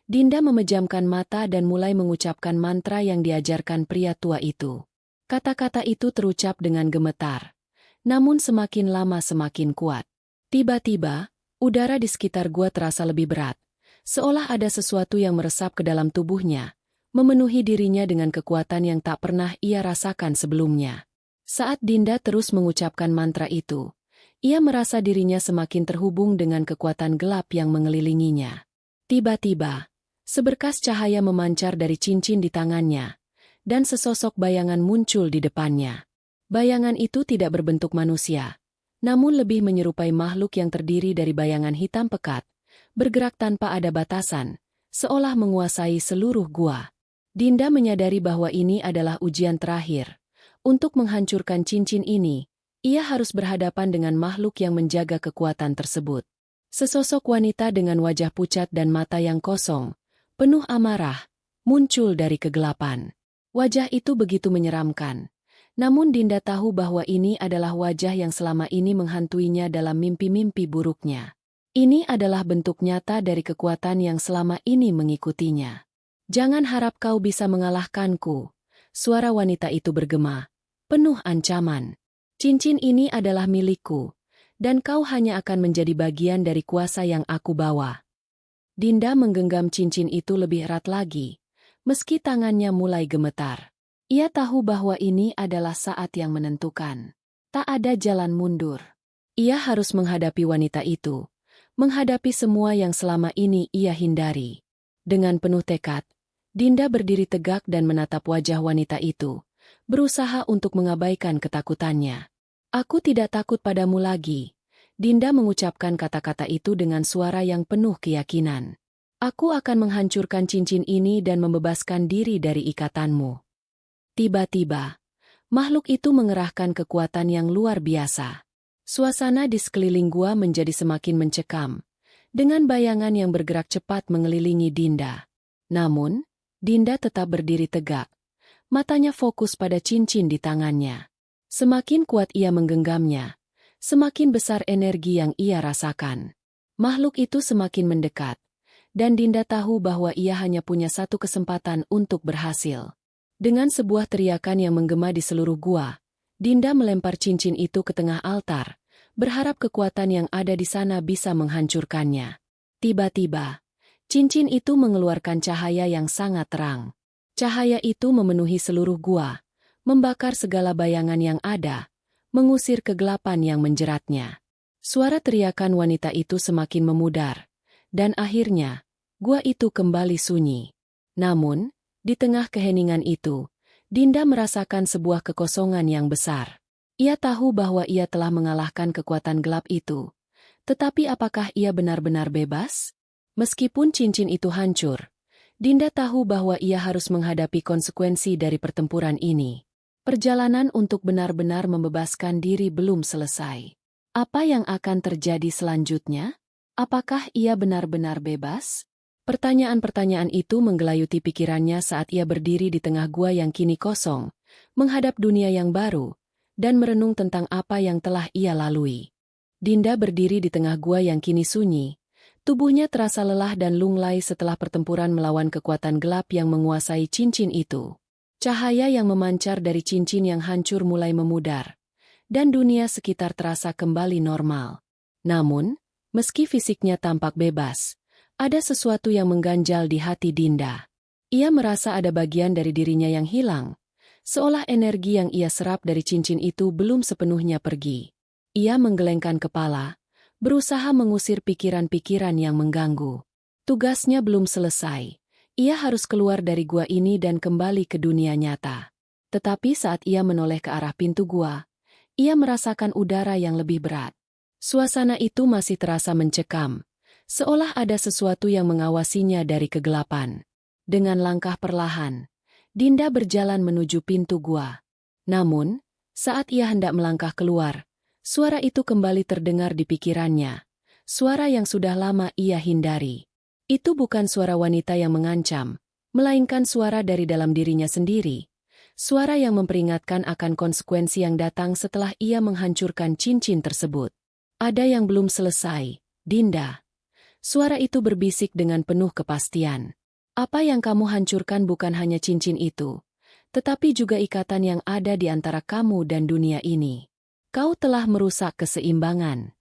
Dinda memejamkan mata dan mulai mengucapkan mantra yang diajarkan pria tua itu. Kata-kata itu terucap dengan gemetar, namun semakin lama semakin kuat. Tiba-tiba, udara di sekitar gua terasa lebih berat, seolah ada sesuatu yang meresap ke dalam tubuhnya, memenuhi dirinya dengan kekuatan yang tak pernah ia rasakan sebelumnya. Saat Dinda terus mengucapkan mantra itu, ia merasa dirinya semakin terhubung dengan kekuatan gelap yang mengelilinginya. Tiba-tiba, seberkas cahaya memancar dari cincin di tangannya, dan sesosok bayangan muncul di depannya. Bayangan itu tidak berbentuk manusia, namun lebih menyerupai makhluk yang terdiri dari bayangan hitam pekat, bergerak tanpa ada batasan, seolah menguasai seluruh gua. Dinda menyadari bahwa ini adalah ujian terakhir. Untuk menghancurkan cincin ini, ia harus berhadapan dengan makhluk yang menjaga kekuatan tersebut. Sesosok wanita dengan wajah pucat dan mata yang kosong, penuh amarah, muncul dari kegelapan. Wajah itu begitu menyeramkan. Namun Dinda tahu bahwa ini adalah wajah yang selama ini menghantuinya dalam mimpi-mimpi buruknya. Ini adalah bentuk nyata dari kekuatan yang selama ini mengikutinya. Jangan harap kau bisa mengalahkanku, suara wanita itu bergema, penuh ancaman. Cincin ini adalah milikku, dan kau hanya akan menjadi bagian dari kuasa yang aku bawa. Dinda menggenggam cincin itu lebih erat lagi, meski tangannya mulai gemetar. Ia tahu bahwa ini adalah saat yang menentukan. Tak ada jalan mundur. Ia harus menghadapi wanita itu, menghadapi semua yang selama ini ia hindari. Dengan penuh tekad, Dinda berdiri tegak dan menatap wajah wanita itu, berusaha untuk mengabaikan ketakutannya. Aku tidak takut padamu lagi. Dinda mengucapkan kata-kata itu dengan suara yang penuh keyakinan. Aku akan menghancurkan cincin ini dan membebaskan diri dari ikatanmu. Tiba-tiba, makhluk itu mengerahkan kekuatan yang luar biasa. Suasana di sekeliling gua menjadi semakin mencekam, dengan bayangan yang bergerak cepat mengelilingi Dinda. Namun, Dinda tetap berdiri tegak. Matanya fokus pada cincin di tangannya. Semakin kuat ia menggenggamnya, semakin besar energi yang ia rasakan. Makhluk itu semakin mendekat, dan Dinda tahu bahwa ia hanya punya satu kesempatan untuk berhasil. Dengan sebuah teriakan yang menggema di seluruh gua, Dinda melempar cincin itu ke tengah altar, berharap kekuatan yang ada di sana bisa menghancurkannya. Tiba-tiba, cincin itu mengeluarkan cahaya yang sangat terang. Cahaya itu memenuhi seluruh gua, membakar segala bayangan yang ada, mengusir kegelapan yang menjeratnya. Suara teriakan wanita itu semakin memudar, dan akhirnya, gua itu kembali sunyi. Namun, di tengah keheningan itu, Dinda merasakan sebuah kekosongan yang besar. Ia tahu bahwa ia telah mengalahkan kekuatan gelap itu. Tetapi apakah ia benar-benar bebas? Meskipun cincin itu hancur, Dinda tahu bahwa ia harus menghadapi konsekuensi dari pertempuran ini. Perjalanan untuk benar-benar membebaskan diri belum selesai. Apa yang akan terjadi selanjutnya? Apakah ia benar-benar bebas? Pertanyaan-pertanyaan itu menggelayuti pikirannya saat ia berdiri di tengah gua yang kini kosong, menghadap dunia yang baru, dan merenung tentang apa yang telah ia lalui. Dinda berdiri di tengah gua yang kini sunyi. Tubuhnya terasa lelah dan lunglai setelah pertempuran melawan kekuatan gelap yang menguasai cincin itu. Cahaya yang memancar dari cincin yang hancur mulai memudar, dan dunia sekitar terasa kembali normal. Namun, meski fisiknya tampak bebas, ada sesuatu yang mengganjal di hati Dinda. Ia merasa ada bagian dari dirinya yang hilang, seolah energi yang ia serap dari cincin itu belum sepenuhnya pergi. Ia menggelengkan kepala, berusaha mengusir pikiran-pikiran yang mengganggu. Tugasnya belum selesai. Ia harus keluar dari gua ini dan kembali ke dunia nyata. Tetapi saat ia menoleh ke arah pintu gua, ia merasakan udara yang lebih berat. Suasana itu masih terasa mencekam, seolah ada sesuatu yang mengawasinya dari kegelapan. Dengan langkah perlahan, Dinda berjalan menuju pintu gua. Namun, saat ia hendak melangkah keluar, suara itu kembali terdengar di pikirannya. Suara yang sudah lama ia hindari. Itu bukan suara wanita yang mengancam, melainkan suara dari dalam dirinya sendiri. Suara yang memperingatkan akan konsekuensi yang datang setelah ia menghancurkan cincin tersebut. Ada yang belum selesai, Dinda. Suara itu berbisik dengan penuh kepastian. Apa yang kamu hancurkan bukan hanya cincin itu, tetapi juga ikatan yang ada di antara kamu dan dunia ini. Kau telah merusak keseimbangan.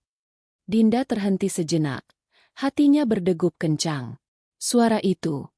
Dinda terhenti sejenak. Hatinya berdegup kencang. Suara itu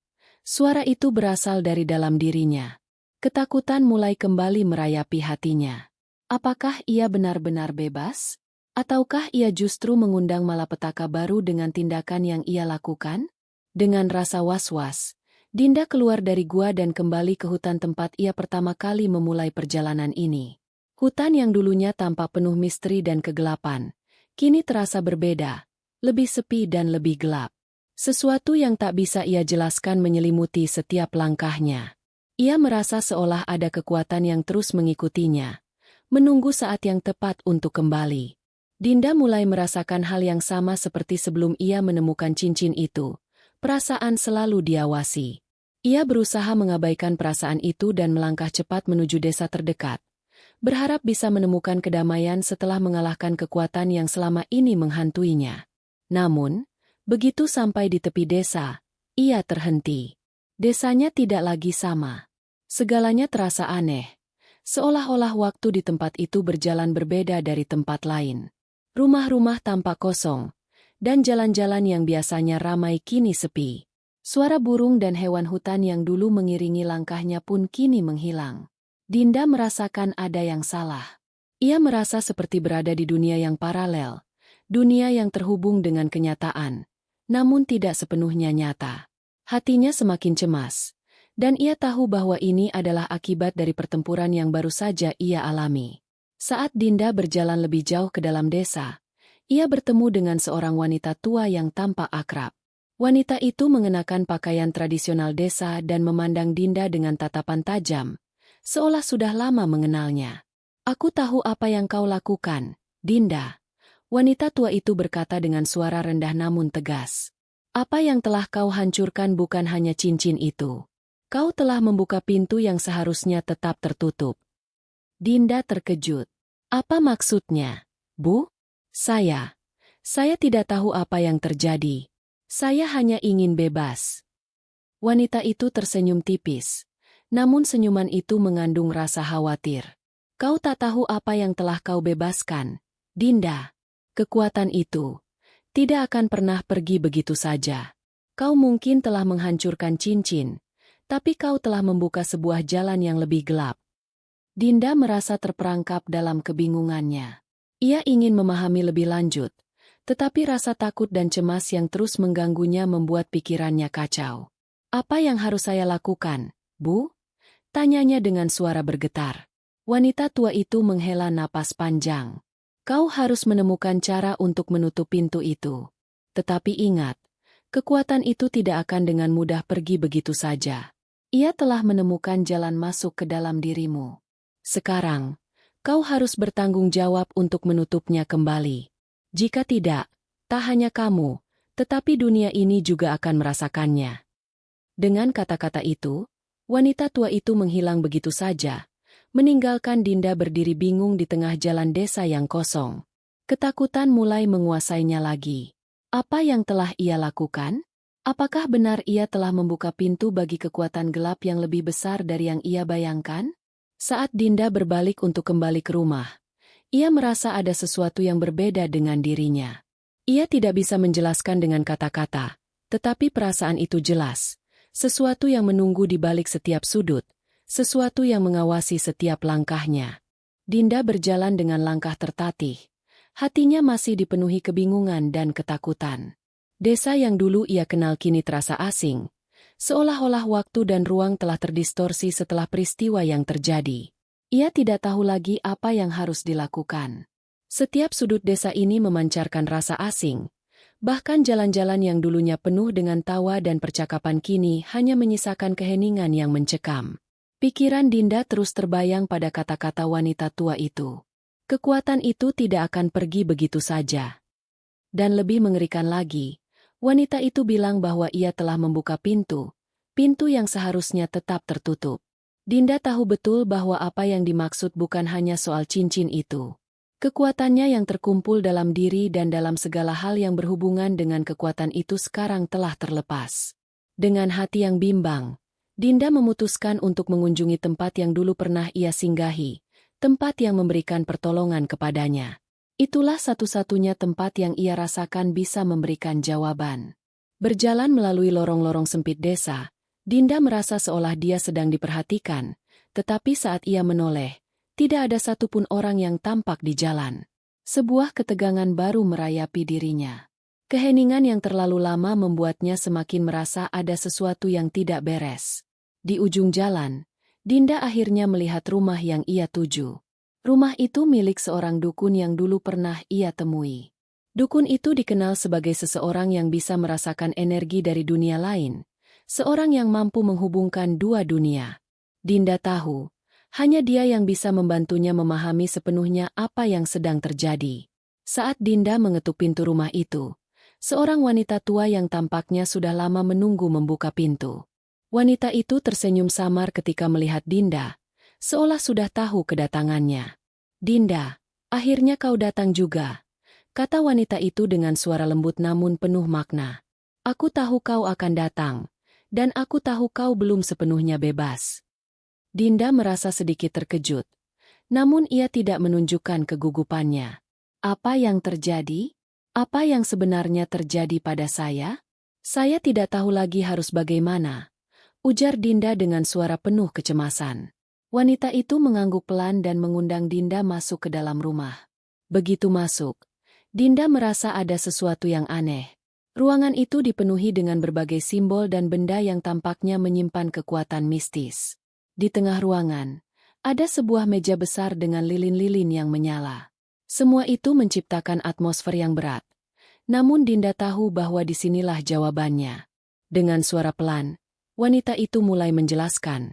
berasal dari dalam dirinya. Ketakutan mulai kembali merayapi hatinya. Apakah ia benar-benar bebas? Ataukah ia justru mengundang malapetaka baru dengan tindakan yang ia lakukan? Dengan rasa was-was, Dinda keluar dari gua dan kembali ke hutan tempat ia pertama kali memulai perjalanan ini. Hutan yang dulunya tampak penuh misteri dan kegelapan, kini terasa berbeda, lebih sepi dan lebih gelap. Sesuatu yang tak bisa ia jelaskan menyelimuti setiap langkahnya. Ia merasa seolah ada kekuatan yang terus mengikutinya, menunggu saat yang tepat untuk kembali. Dinda mulai merasakan hal yang sama seperti sebelum ia menemukan cincin itu. Perasaan selalu diawasi. Ia berusaha mengabaikan perasaan itu dan melangkah cepat menuju desa terdekat, berharap bisa menemukan kedamaian setelah mengalahkan kekuatan yang selama ini menghantuinya. Namun, begitu sampai di tepi desa, ia terhenti. Desanya tidak lagi sama. Segalanya terasa aneh, seolah-olah waktu di tempat itu berjalan berbeda dari tempat lain. Rumah-rumah tampak kosong, dan jalan-jalan yang biasanya ramai kini sepi. Suara burung dan hewan hutan yang dulu mengiringi langkahnya pun kini menghilang. Dinda merasakan ada yang salah. Ia merasa seperti berada di dunia yang paralel, dunia yang terhubung dengan kenyataan, namun tidak sepenuhnya nyata. Hatinya semakin cemas, dan ia tahu bahwa ini adalah akibat dari pertempuran yang baru saja ia alami. Saat Dinda berjalan lebih jauh ke dalam desa, ia bertemu dengan seorang wanita tua yang tampak akrab. Wanita itu mengenakan pakaian tradisional desa dan memandang Dinda dengan tatapan tajam, seolah sudah lama mengenalnya. "Aku tahu apa yang kau lakukan, Dinda." Wanita tua itu berkata dengan suara rendah namun tegas. "Apa yang telah kau hancurkan bukan hanya cincin itu. Kau telah membuka pintu yang seharusnya tetap tertutup." Dinda terkejut. "Apa maksudnya, Bu? Saya tidak tahu apa yang terjadi. Saya hanya ingin bebas." Wanita itu tersenyum tipis, namun senyuman itu mengandung rasa khawatir. "Kau tak tahu apa yang telah kau bebaskan, Dinda. Kekuatan itu tidak akan pernah pergi begitu saja. Kau mungkin telah menghancurkan cincin, tapi kau telah membuka sebuah jalan yang lebih gelap." Dinda merasa terperangkap dalam kebingungannya. Ia ingin memahami lebih lanjut, tetapi rasa takut dan cemas yang terus mengganggunya membuat pikirannya kacau. "Apa yang harus saya lakukan, Bu?" tanyanya dengan suara bergetar. Wanita tua itu menghela napas panjang. "Kau harus menemukan cara untuk menutup pintu itu. Tetapi ingat, kekuatan itu tidak akan dengan mudah pergi begitu saja. Ia telah menemukan jalan masuk ke dalam dirimu. Sekarang, kau harus bertanggung jawab untuk menutupnya kembali. Jika tidak, tak hanya kamu, tetapi dunia ini juga akan merasakannya." Dengan kata-kata itu, wanita tua itu menghilang begitu saja, meninggalkan Dinda berdiri bingung di tengah jalan desa yang kosong. Ketakutan mulai menguasainya lagi. Apa yang telah ia lakukan? Apakah benar ia telah membuka pintu bagi kekuatan gelap yang lebih besar dari yang ia bayangkan? Saat Dinda berbalik untuk kembali ke rumah, ia merasa ada sesuatu yang berbeda dengan dirinya. Ia tidak bisa menjelaskan dengan kata-kata, tetapi perasaan itu jelas. Sesuatu yang menunggu di balik setiap sudut, sesuatu yang mengawasi setiap langkahnya. Dinda berjalan dengan langkah tertatih. Hatinya masih dipenuhi kebingungan dan ketakutan. Desa yang dulu ia kenal kini terasa asing, seolah-olah waktu dan ruang telah terdistorsi setelah peristiwa yang terjadi. Ia tidak tahu lagi apa yang harus dilakukan. Setiap sudut desa ini memancarkan rasa asing, Bahkan jalan-jalan yang dulunya penuh dengan tawa dan percakapan kini hanya menyisakan keheningan yang mencekam. Pikiran Dinda terus terbayang pada kata-kata wanita tua itu. Kekuatan itu tidak akan pergi begitu saja. Dan lebih mengerikan lagi, wanita itu bilang bahwa ia telah membuka pintu yang seharusnya tetap tertutup. Dinda tahu betul bahwa apa yang dimaksud bukan hanya soal cincin itu. Kekuatannya yang terkumpul dalam diri dan dalam segala hal yang berhubungan dengan kekuatan itu sekarang telah terlepas. Dengan hati yang bimbang, Dinda memutuskan untuk mengunjungi tempat yang dulu pernah ia singgahi, tempat yang memberikan pertolongan kepadanya. Itulah satu-satunya tempat yang ia rasakan bisa memberikan jawaban. Berjalan melalui lorong-lorong sempit desa, Dinda merasa seolah dia sedang diperhatikan, tetapi saat ia menoleh, tidak ada satupun orang yang tampak di jalan. Sebuah ketegangan baru merayapi dirinya. Keheningan yang terlalu lama membuatnya semakin merasa ada sesuatu yang tidak beres. Di ujung jalan, Dinda akhirnya melihat rumah yang ia tuju. Rumah itu milik seorang dukun yang dulu pernah ia temui. Dukun itu dikenal sebagai seseorang yang bisa merasakan energi dari dunia lain, seorang yang mampu menghubungkan dua dunia. Dinda tahu, hanya dia yang bisa membantunya memahami sepenuhnya apa yang sedang terjadi. Saat Dinda mengetuk pintu rumah itu, seorang wanita tua yang tampaknya sudah lama menunggu membuka pintu. Wanita itu tersenyum samar ketika melihat Dinda, seolah sudah tahu kedatangannya. "Dinda, akhirnya kau datang juga," kata wanita itu dengan suara lembut namun penuh makna. "Aku tahu kau akan datang, dan aku tahu kau belum sepenuhnya bebas." Dinda merasa sedikit terkejut, namun ia tidak menunjukkan kegugupannya. "Apa yang terjadi? Apa yang sebenarnya terjadi pada saya? Saya tidak tahu lagi harus bagaimana," ujar Dinda dengan suara penuh kecemasan. Wanita itu mengangguk pelan dan mengundang Dinda masuk ke dalam rumah. Begitu masuk, Dinda merasa ada sesuatu yang aneh. Ruangan itu dipenuhi dengan berbagai simbol dan benda yang tampaknya menyimpan kekuatan mistis. Di tengah ruangan, ada sebuah meja besar dengan lilin-lilin yang menyala. Semua itu menciptakan atmosfer yang berat. Namun Dinda tahu bahwa disinilah jawabannya. Dengan suara pelan, wanita itu mulai menjelaskan.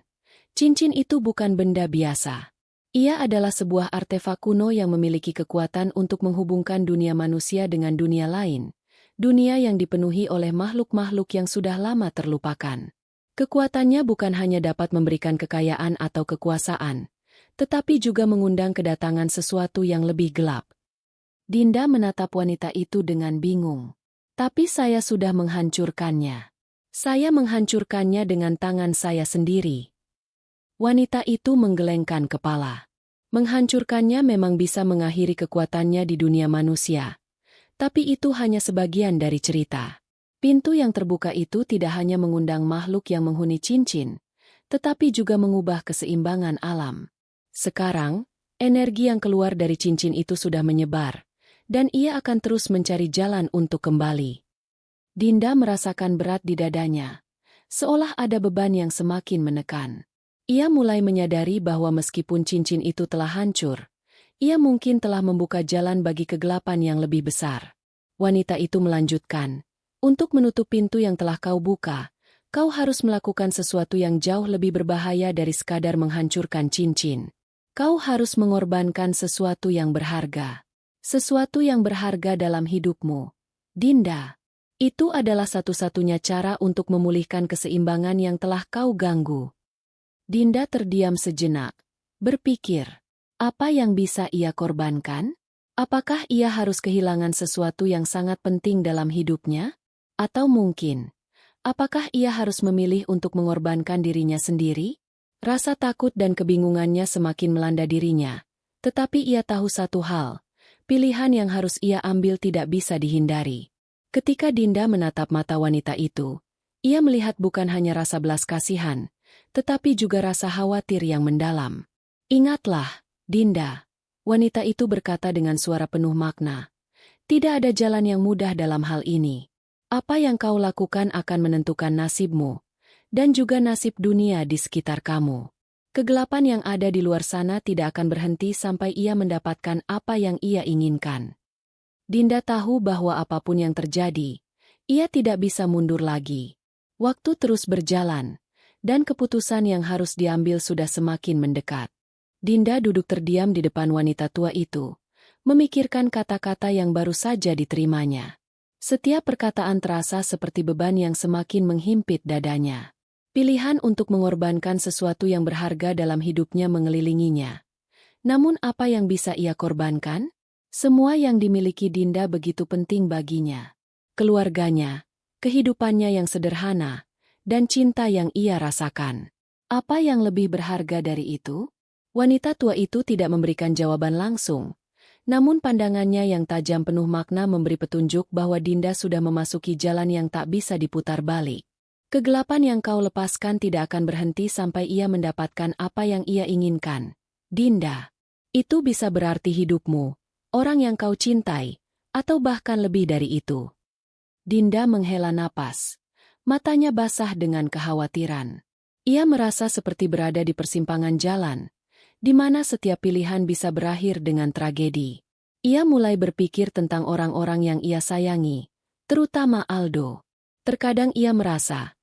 Cincin itu bukan benda biasa. Ia adalah sebuah artefak kuno yang memiliki kekuatan untuk menghubungkan dunia manusia dengan dunia lain. Dunia yang dipenuhi oleh makhluk-makhluk yang sudah lama terlupakan. Kekuatannya bukan hanya dapat memberikan kekayaan atau kekuasaan, tetapi juga mengundang kedatangan sesuatu yang lebih gelap. Dinda menatap wanita itu dengan bingung. "Tapi saya sudah menghancurkannya. Saya menghancurkannya dengan tangan saya sendiri." Wanita itu menggelengkan kepala. Menghancurkannya memang bisa mengakhiri kekuatannya di dunia manusia. Tapi itu hanya sebagian dari cerita. Pintu yang terbuka itu tidak hanya mengundang makhluk yang menghuni cincin, tetapi juga mengubah keseimbangan alam. Sekarang, energi yang keluar dari cincin itu sudah menyebar, dan ia akan terus mencari jalan untuk kembali. Dinda merasakan berat di dadanya, seolah ada beban yang semakin menekan. Ia mulai menyadari bahwa meskipun cincin itu telah hancur, ia mungkin telah membuka jalan bagi kegelapan yang lebih besar. Wanita itu melanjutkan, "Untuk menutup pintu yang telah kau buka, kau harus melakukan sesuatu yang jauh lebih berbahaya dari sekadar menghancurkan cincin. Kau harus mengorbankan sesuatu yang berharga. Sesuatu yang berharga dalam hidupmu. Dinda, itu adalah satu-satunya cara untuk memulihkan keseimbangan yang telah kau ganggu." Dinda terdiam sejenak, berpikir, apa yang bisa ia korbankan? Apakah ia harus kehilangan sesuatu yang sangat penting dalam hidupnya? Atau mungkin, apakah ia harus memilih untuk mengorbankan dirinya sendiri? Rasa takut dan kebingungannya semakin melanda dirinya. Tetapi ia tahu satu hal, pilihan yang harus ia ambil tidak bisa dihindari. Ketika Dinda menatap mata wanita itu, ia melihat bukan hanya rasa belas kasihan, tetapi juga rasa khawatir yang mendalam. "Ingatlah, Dinda," wanita itu berkata dengan suara penuh makna. "Tidak ada jalan yang mudah dalam hal ini. Apa yang kau lakukan akan menentukan nasibmu, dan juga nasib dunia di sekitar kamu. Kegelapan yang ada di luar sana tidak akan berhenti sampai ia mendapatkan apa yang ia inginkan." Dinda tahu bahwa apapun yang terjadi, ia tidak bisa mundur lagi. Waktu terus berjalan, dan keputusan yang harus diambil sudah semakin mendekat. Dinda duduk terdiam di depan wanita tua itu, memikirkan kata-kata yang baru saja diterimanya. Setiap perkataan terasa seperti beban yang semakin menghimpit dadanya. Pilihan untuk mengorbankan sesuatu yang berharga dalam hidupnya mengelilinginya. Namun apa yang bisa ia korbankan? Semua yang dimiliki Dinda begitu penting baginya. Keluarganya, kehidupannya yang sederhana, dan cinta yang ia rasakan. Apa yang lebih berharga dari itu? Wanita tua itu tidak memberikan jawaban langsung, namun pandangannya yang tajam penuh makna memberi petunjuk bahwa Dinda sudah memasuki jalan yang tak bisa diputar balik. Kegelapan yang kau lepaskan tidak akan berhenti sampai ia mendapatkan apa yang ia inginkan. Dinda, itu bisa berarti hidupmu, orang yang kau cintai, atau bahkan lebih dari itu. Dinda menghela napas. Matanya basah dengan kekhawatiran. Ia merasa seperti berada di persimpangan jalan, di mana setiap pilihan bisa berakhir dengan tragedi. Ia mulai berpikir tentang orang-orang yang ia sayangi, terutama Aldo. Terkadang ia merasa,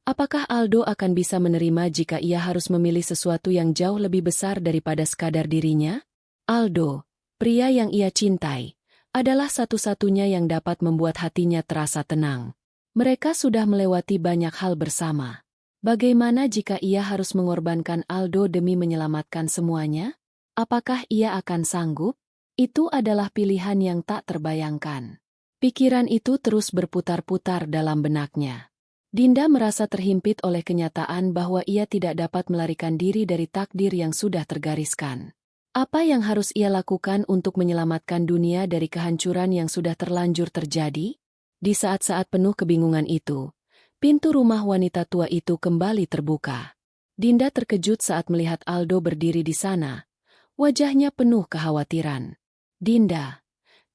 apakah Aldo akan bisa menerima jika ia harus memilih sesuatu yang jauh lebih besar daripada sekadar dirinya? Aldo, pria yang ia cintai, adalah satu-satunya yang dapat membuat hatinya terasa tenang. Mereka sudah melewati banyak hal bersama. Bagaimana jika ia harus mengorbankan Aldo demi menyelamatkan semuanya? Apakah ia akan sanggup? Itu adalah pilihan yang tak terbayangkan. Pikiran itu terus berputar-putar dalam benaknya. Dinda merasa terhimpit oleh kenyataan bahwa ia tidak dapat melarikan diri dari takdir yang sudah tergariskan. Apa yang harus ia lakukan untuk menyelamatkan dunia dari kehancuran yang sudah terlanjur terjadi? Di saat-saat penuh kebingungan itu, pintu rumah wanita tua itu kembali terbuka. Dinda terkejut saat melihat Aldo berdiri di sana. Wajahnya penuh kekhawatiran. "Dinda,"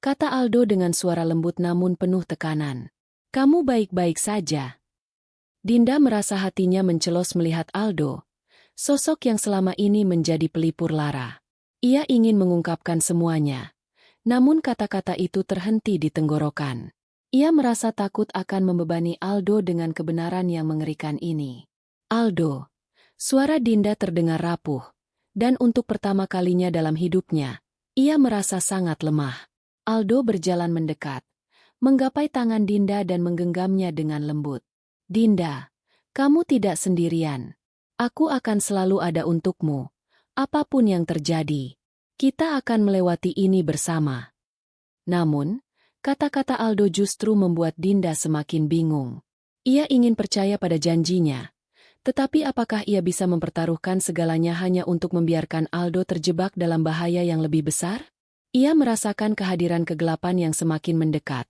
kata Aldo dengan suara lembut namun penuh tekanan. "Kamu baik-baik saja?" Dinda merasa hatinya mencelos melihat Aldo, sosok yang selama ini menjadi pelipur lara. Ia ingin mengungkapkan semuanya, namun kata-kata itu terhenti di tenggorokan. Ia merasa takut akan membebani Aldo dengan kebenaran yang mengerikan ini. "Aldo," suara Dinda terdengar rapuh, dan untuk pertama kalinya dalam hidupnya, ia merasa sangat lemah. Aldo berjalan mendekat, menggapai tangan Dinda dan menggenggamnya dengan lembut. "Dinda, kamu tidak sendirian. Aku akan selalu ada untukmu. Apapun yang terjadi, kita akan melewati ini bersama." Namun, kata-kata Aldo justru membuat Dinda semakin bingung. Ia ingin percaya pada janjinya, tetapi apakah ia bisa mempertaruhkan segalanya hanya untuk membiarkan Aldo terjebak dalam bahaya yang lebih besar? Ia merasakan kehadiran kegelapan yang semakin mendekat,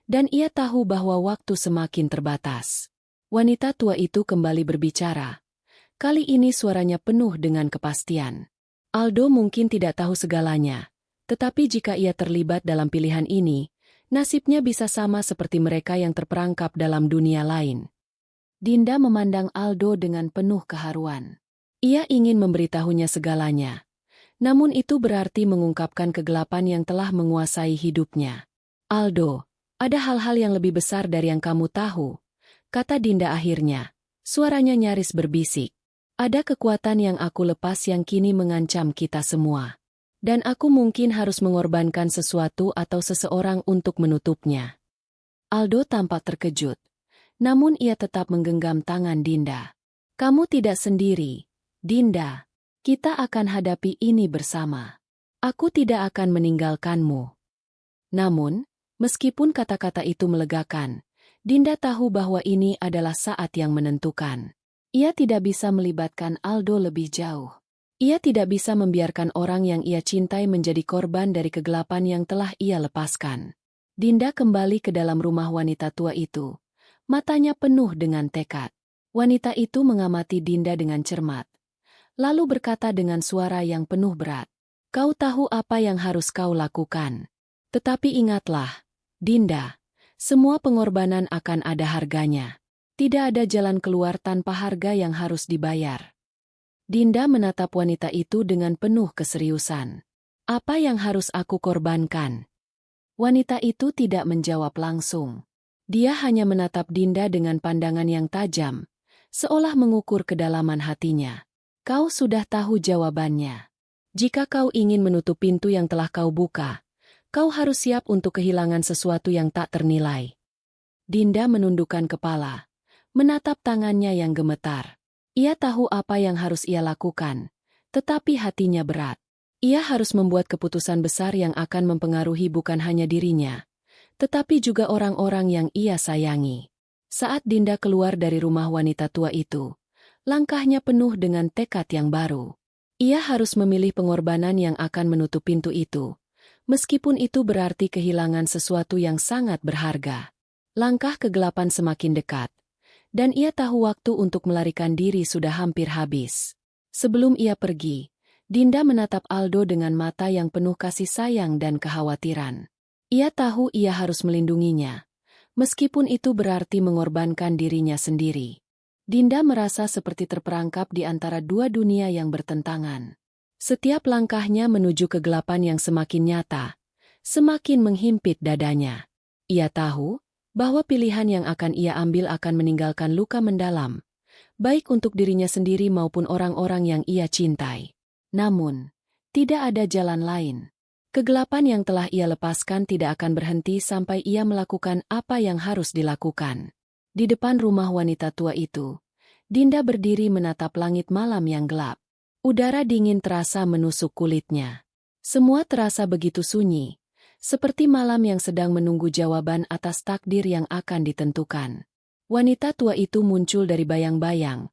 dan ia tahu bahwa waktu semakin terbatas. Wanita tua itu kembali berbicara. Kali ini suaranya penuh dengan kepastian. "Aldo mungkin tidak tahu segalanya, tetapi jika ia terlibat dalam pilihan ini, nasibnya bisa sama seperti mereka yang terperangkap dalam dunia lain." Dinda memandang Aldo dengan penuh keharuan. Ia ingin memberitahunya segalanya, namun itu berarti mengungkapkan kegelapan yang telah menguasai hidupnya. "Aldo, ada hal-hal yang lebih besar dari yang kamu tahu," kata Dinda akhirnya. Suaranya nyaris berbisik. "Ada kekuatan yang aku lepas yang kini mengancam kita semua. Dan aku mungkin harus mengorbankan sesuatu atau seseorang untuk menutupnya." Aldo tampak terkejut. Namun ia tetap menggenggam tangan Dinda. "Kamu tidak sendiri, Dinda. Kita akan hadapi ini bersama. Aku tidak akan meninggalkanmu." Namun, meskipun kata-kata itu melegakan, Dinda tahu bahwa ini adalah saat yang menentukan. Ia tidak bisa melibatkan Aldo lebih jauh. Ia tidak bisa membiarkan orang yang ia cintai menjadi korban dari kegelapan yang telah ia lepaskan. Dinda kembali ke dalam rumah wanita tua itu. Matanya penuh dengan tekad. Wanita itu mengamati Dinda dengan cermat, lalu berkata dengan suara yang penuh berat, "Kau tahu apa yang harus kau lakukan. Tetapi ingatlah, Dinda, semua pengorbanan akan ada harganya. Tidak ada jalan keluar tanpa harga yang harus dibayar." Dinda menatap wanita itu dengan penuh keseriusan. "Apa yang harus aku korbankan?" Wanita itu tidak menjawab langsung. Dia hanya menatap Dinda dengan pandangan yang tajam, seolah mengukur kedalaman hatinya. Kau sudah tahu jawabannya. Jika kau ingin menutup pintu yang telah kau buka, kau harus siap untuk kehilangan sesuatu yang tak ternilai. Dinda menundukkan kepala, menatap tangannya yang gemetar. Ia tahu apa yang harus ia lakukan, tetapi hatinya berat. Ia harus membuat keputusan besar yang akan mempengaruhi bukan hanya dirinya, tetapi juga orang-orang yang ia sayangi. Saat Dinda keluar dari rumah wanita tua itu, langkahnya penuh dengan tekad yang baru. Ia harus memilih pengorbanan yang akan menutup pintu itu, meskipun itu berarti kehilangan sesuatu yang sangat berharga. Langkah kegelapan semakin dekat, dan ia tahu waktu untuk melarikan diri sudah hampir habis. Sebelum ia pergi, Dinda menatap Aldo dengan mata yang penuh kasih sayang dan kekhawatiran. Ia tahu ia harus melindunginya, meskipun itu berarti mengorbankan dirinya sendiri. Dinda merasa seperti terperangkap di antara dua dunia yang bertentangan. Setiap langkahnya menuju kegelapan yang semakin nyata, semakin menghimpit dadanya. Ia tahu bahwa pilihan yang akan ia ambil akan meninggalkan luka mendalam, baik untuk dirinya sendiri maupun orang-orang yang ia cintai. Namun, tidak ada jalan lain. Kegelapan yang telah ia lepaskan tidak akan berhenti sampai ia melakukan apa yang harus dilakukan. Di depan rumah wanita tua itu, Dinda berdiri menatap langit malam yang gelap. Udara dingin terasa menusuk kulitnya. Semua terasa begitu sunyi, seperti malam yang sedang menunggu jawaban atas takdir yang akan ditentukan. Wanita tua itu muncul dari bayang-bayang.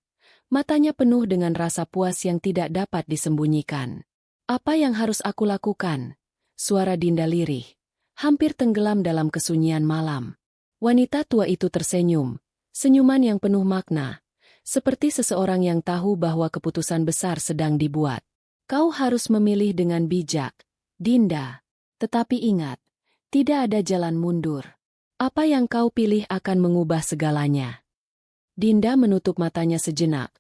Matanya penuh dengan rasa puas yang tidak dapat disembunyikan. Apa yang harus aku lakukan? Suara Dinda lirih, hampir tenggelam dalam kesunyian malam. Wanita tua itu tersenyum, senyuman yang penuh makna, seperti seseorang yang tahu bahwa keputusan besar sedang dibuat. Kau harus memilih dengan bijak, Dinda. Tetapi ingat, tidak ada jalan mundur. Apa yang kau pilih akan mengubah segalanya. Dinda menutup matanya sejenak,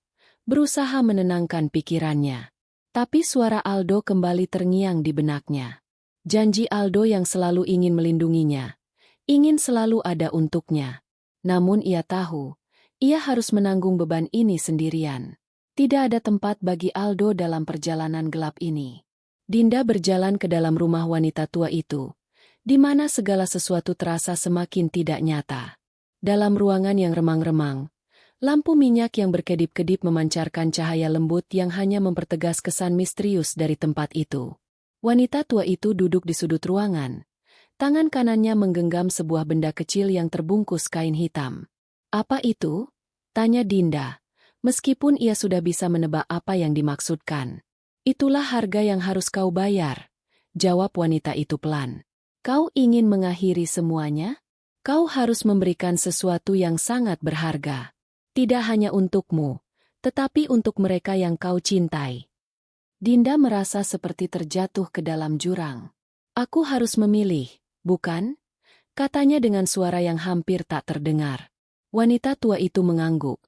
berusaha menenangkan pikirannya. Tapi suara Aldo kembali terngiang di benaknya. Janji Aldo yang selalu ingin melindunginya, ingin selalu ada untuknya. Namun ia tahu, ia harus menanggung beban ini sendirian. Tidak ada tempat bagi Aldo dalam perjalanan gelap ini. Dinda berjalan ke dalam rumah wanita tua itu, di mana segala sesuatu terasa semakin tidak nyata. Dalam ruangan yang remang-remang, lampu minyak yang berkedip-kedip memancarkan cahaya lembut yang hanya mempertegas kesan misterius dari tempat itu. Wanita tua itu duduk di sudut ruangan. Tangan kanannya menggenggam sebuah benda kecil yang terbungkus kain hitam. Apa itu? Tanya Dinda, meskipun ia sudah bisa menebak apa yang dimaksudkan. Itulah harga yang harus kau bayar, jawab wanita itu pelan. Kau ingin mengakhiri semuanya? Kau harus memberikan sesuatu yang sangat berharga. Tidak hanya untukmu, tetapi untuk mereka yang kau cintai. Dinda merasa seperti terjatuh ke dalam jurang. Aku harus memilih, bukan? Katanya dengan suara yang hampir tak terdengar. Wanita tua itu mengangguk.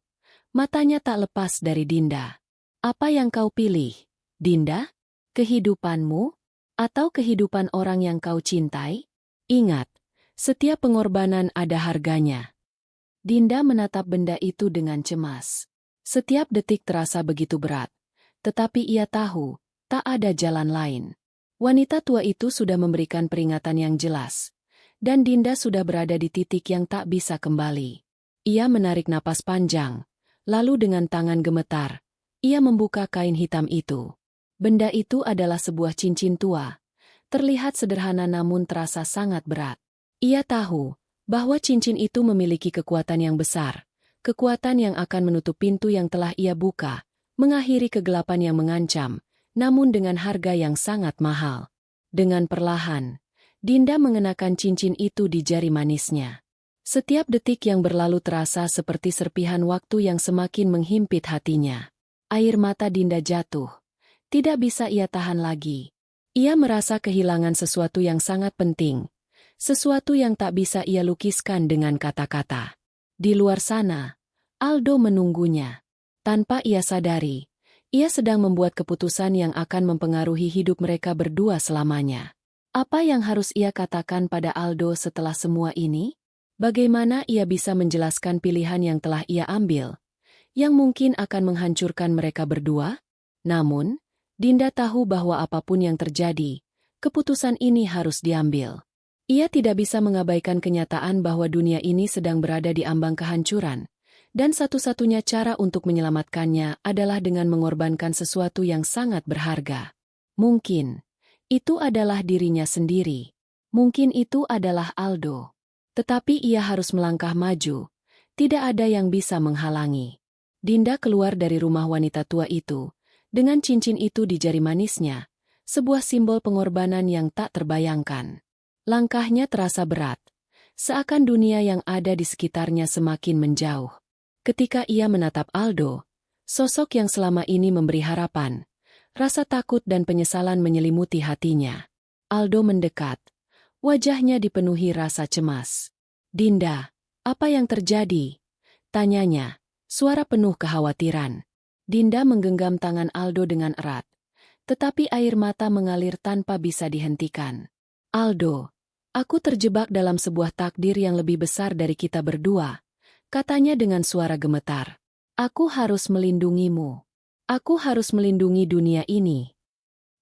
Matanya tak lepas dari Dinda. Apa yang kau pilih, Dinda? Kehidupanmu? Atau kehidupan orang yang kau cintai? Ingat, setiap pengorbanan ada harganya. Dinda menatap benda itu dengan cemas. Setiap detik terasa begitu berat, tetapi ia tahu, tak ada jalan lain. Wanita tua itu sudah memberikan peringatan yang jelas, dan Dinda sudah berada di titik yang tak bisa kembali. Ia menarik napas panjang, lalu dengan tangan gemetar, ia membuka kain hitam itu. Benda itu adalah sebuah cincin tua, terlihat sederhana namun terasa sangat berat. Ia tahu bahwa cincin itu memiliki kekuatan yang besar, kekuatan yang akan menutup pintu yang telah ia buka, mengakhiri kegelapan yang mengancam, namun dengan harga yang sangat mahal. Dengan perlahan, Dinda mengenakan cincin itu di jari manisnya. Setiap detik yang berlalu terasa seperti serpihan waktu yang semakin menghimpit hatinya. Air mata Dinda jatuh. Tidak bisa ia tahan lagi. Ia merasa kehilangan sesuatu yang sangat penting. Sesuatu yang tak bisa ia lukiskan dengan kata-kata. Di luar sana, Aldo menunggunya. Tanpa ia sadari, ia sedang membuat keputusan yang akan mempengaruhi hidup mereka berdua selamanya. Apa yang harus ia katakan pada Aldo setelah semua ini? Bagaimana ia bisa menjelaskan pilihan yang telah ia ambil, yang mungkin akan menghancurkan mereka berdua? Namun, Dinda tahu bahwa apapun yang terjadi, keputusan ini harus diambil. Ia tidak bisa mengabaikan kenyataan bahwa dunia ini sedang berada di ambang kehancuran, dan satu-satunya cara untuk menyelamatkannya adalah dengan mengorbankan sesuatu yang sangat berharga. Mungkin itu adalah dirinya sendiri. Mungkin itu adalah Aldo. Tetapi ia harus melangkah maju. Tidak ada yang bisa menghalangi. Dinda keluar dari rumah wanita tua itu, dengan cincin itu di jari manisnya, sebuah simbol pengorbanan yang tak terbayangkan. Langkahnya terasa berat, seakan dunia yang ada di sekitarnya semakin menjauh. Ketika ia menatap Aldo, sosok yang selama ini memberi harapan, rasa takut dan penyesalan menyelimuti hatinya. Aldo mendekat, wajahnya dipenuhi rasa cemas. "Dinda, apa yang terjadi?" tanyanya, suara penuh kekhawatiran. Dinda menggenggam tangan Aldo dengan erat, tetapi air mata mengalir tanpa bisa dihentikan. "Aldo, aku terjebak dalam sebuah takdir yang lebih besar dari kita berdua," katanya dengan suara gemetar. "Aku harus melindungimu. Aku harus melindungi dunia ini."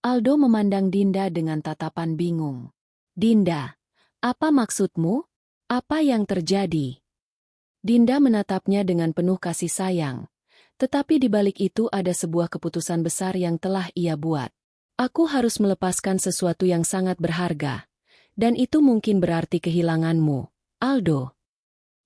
Aldo memandang Dinda dengan tatapan bingung. "Dinda, apa maksudmu? Apa yang terjadi?" Dinda menatapnya dengan penuh kasih sayang. Tetapi di balik itu ada sebuah keputusan besar yang telah ia buat. "Aku harus melepaskan sesuatu yang sangat berharga. Dan itu mungkin berarti kehilanganmu, Aldo."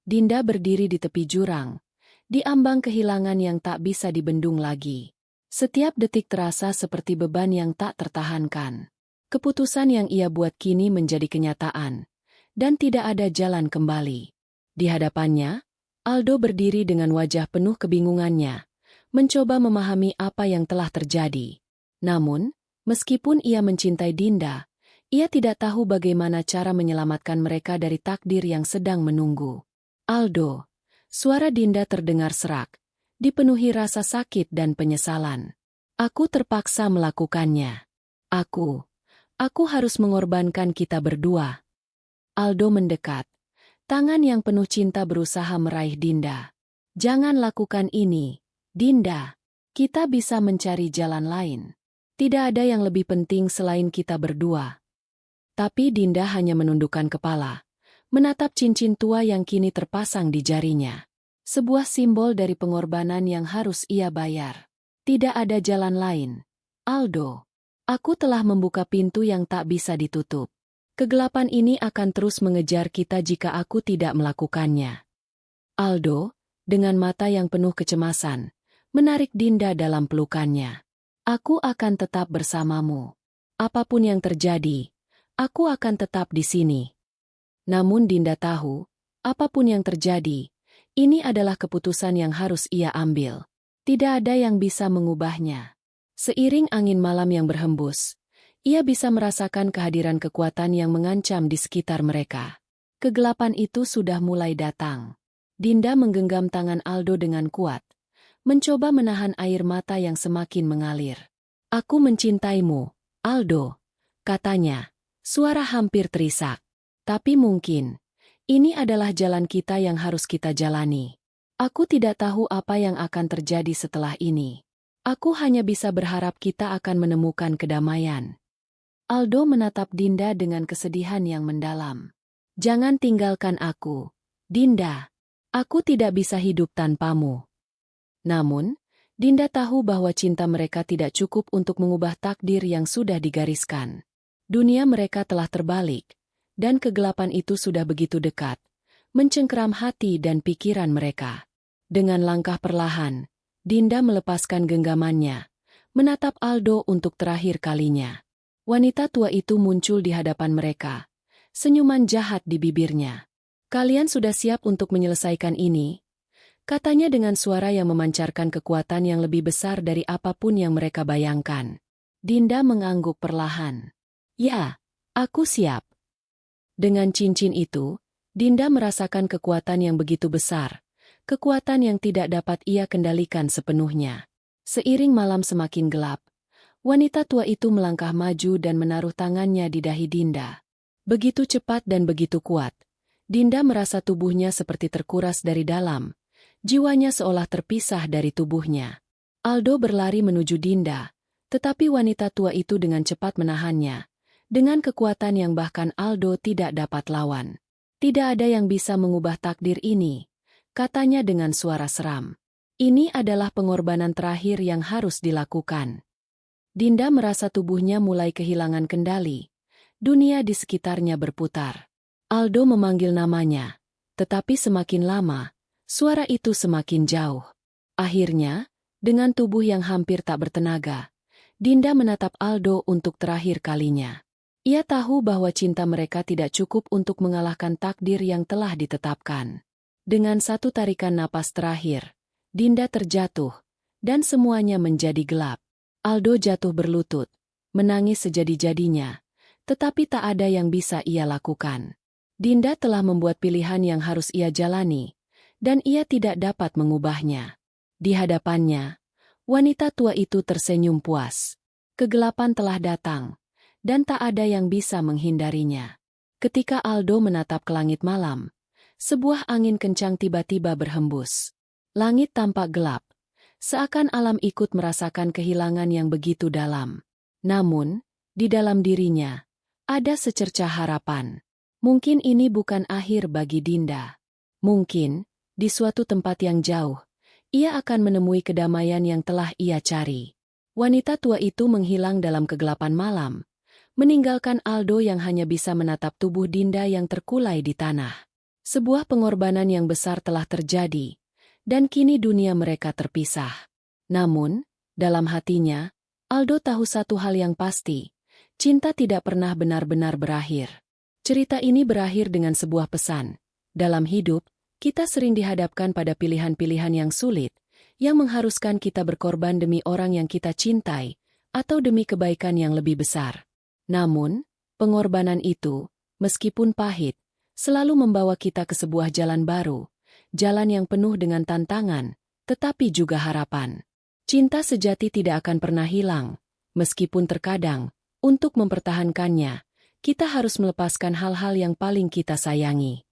Dinda berdiri di tepi jurang, di ambang kehilangan yang tak bisa dibendung lagi. Setiap detik terasa seperti beban yang tak tertahankan. Keputusan yang ia buat kini menjadi kenyataan, dan tidak ada jalan kembali. Di hadapannya, Aldo berdiri dengan wajah penuh kebingungannya, mencoba memahami apa yang telah terjadi. Namun, meskipun ia mencintai Dinda, ia tidak tahu bagaimana cara menyelamatkan mereka dari takdir yang sedang menunggu. "Aldo," suara Dinda terdengar serak, dipenuhi rasa sakit dan penyesalan. "Aku terpaksa melakukannya. Aku harus mengorbankan kita berdua." Aldo mendekat. Tangan yang penuh cinta berusaha meraih Dinda. "Jangan lakukan ini, Dinda. Kita bisa mencari jalan lain. Tidak ada yang lebih penting selain kita berdua." Tapi Dinda hanya menundukkan kepala, menatap cincin tua yang kini terpasang di jarinya. Sebuah simbol dari pengorbanan yang harus ia bayar. "Tidak ada jalan lain, Aldo. Aku telah membuka pintu yang tak bisa ditutup. Kegelapan ini akan terus mengejar kita jika aku tidak melakukannya." Aldo, dengan mata yang penuh kecemasan, menarik Dinda dalam pelukannya. "Aku akan tetap bersamamu. Apapun yang terjadi, aku akan tetap di sini." Namun Dinda tahu, apapun yang terjadi, ini adalah keputusan yang harus ia ambil. Tidak ada yang bisa mengubahnya. Seiring angin malam yang berhembus, ia bisa merasakan kehadiran kekuatan yang mengancam di sekitar mereka. Kegelapan itu sudah mulai datang. Dinda menggenggam tangan Aldo dengan kuat, mencoba menahan air mata yang semakin mengalir. "Aku mencintaimu, Aldo," katanya, suara hampir terisak. "Tapi mungkin ini adalah jalan kita yang harus kita jalani. Aku tidak tahu apa yang akan terjadi setelah ini. Aku hanya bisa berharap kita akan menemukan kedamaian." Aldo menatap Dinda dengan kesedihan yang mendalam. "Jangan tinggalkan aku, Dinda. Aku tidak bisa hidup tanpamu." Namun, Dinda tahu bahwa cinta mereka tidak cukup untuk mengubah takdir yang sudah digariskan. Dunia mereka telah terbalik, dan kegelapan itu sudah begitu dekat, mencengkeram hati dan pikiran mereka. Dengan langkah perlahan, Dinda melepaskan genggamannya, menatap Aldo untuk terakhir kalinya. Wanita tua itu muncul di hadapan mereka, senyuman jahat di bibirnya. "Kalian sudah siap untuk menyelesaikan ini?" katanya dengan suara yang memancarkan kekuatan yang lebih besar dari apapun yang mereka bayangkan. Dinda mengangguk perlahan. "Ya, aku siap." Dengan cincin itu, Dinda merasakan kekuatan yang begitu besar, kekuatan yang tidak dapat ia kendalikan sepenuhnya. Seiring malam semakin gelap, Wanita tua itu melangkah maju dan menaruh tangannya di dahi Dinda. Begitu cepat dan begitu kuat. Dinda merasa tubuhnya seperti terkuras dari dalam. Jiwanya seolah terpisah dari tubuhnya. Aldo berlari menuju Dinda, tetapi wanita tua itu dengan cepat menahannya. Dengan kekuatan yang bahkan Aldo tidak dapat lawan. Tidak ada yang bisa mengubah takdir ini, katanya dengan suara seram. Ini adalah pengorbanan terakhir yang harus dilakukan. Dinda merasa tubuhnya mulai kehilangan kendali. Dunia di sekitarnya berputar. Aldo memanggil namanya, tetapi semakin lama, suara itu semakin jauh. Akhirnya, dengan tubuh yang hampir tak bertenaga, Dinda menatap Aldo untuk terakhir kalinya. Ia tahu bahwa cinta mereka tidak cukup untuk mengalahkan takdir yang telah ditetapkan. Dengan satu tarikan napas terakhir, Dinda terjatuh, dan semuanya menjadi gelap. Aldo jatuh berlutut, menangis sejadi-jadinya, tetapi tak ada yang bisa ia lakukan. Dinda telah membuat pilihan yang harus ia jalani, dan ia tidak dapat mengubahnya. Di hadapannya, wanita tua itu tersenyum puas. Kegelapan telah datang, dan tak ada yang bisa menghindarinya. Ketika Aldo menatap ke langit malam, sebuah angin kencang tiba-tiba berhembus. Langit tampak gelap. Seakan alam ikut merasakan kehilangan yang begitu dalam. Namun, di dalam dirinya, ada secercah harapan. Mungkin ini bukan akhir bagi Dinda. Mungkin, di suatu tempat yang jauh, ia akan menemui kedamaian yang telah ia cari. Wanita tua itu menghilang dalam kegelapan malam, meninggalkan Aldo yang hanya bisa menatap tubuh Dinda yang terkulai di tanah. Sebuah pengorbanan yang besar telah terjadi. Dan kini dunia mereka terpisah. Namun, dalam hatinya, Aldo tahu satu hal yang pasti, cinta tidak pernah benar-benar berakhir. Cerita ini berakhir dengan sebuah pesan. Dalam hidup, kita sering dihadapkan pada pilihan-pilihan yang sulit, yang mengharuskan kita berkorban demi orang yang kita cintai, atau demi kebaikan yang lebih besar. Namun, pengorbanan itu, meskipun pahit, selalu membawa kita ke sebuah jalan baru. Jalan yang penuh dengan tantangan, tetapi juga harapan. Cinta sejati tidak akan pernah hilang, meskipun terkadang, untuk mempertahankannya, kita harus melepaskan hal-hal yang paling kita sayangi.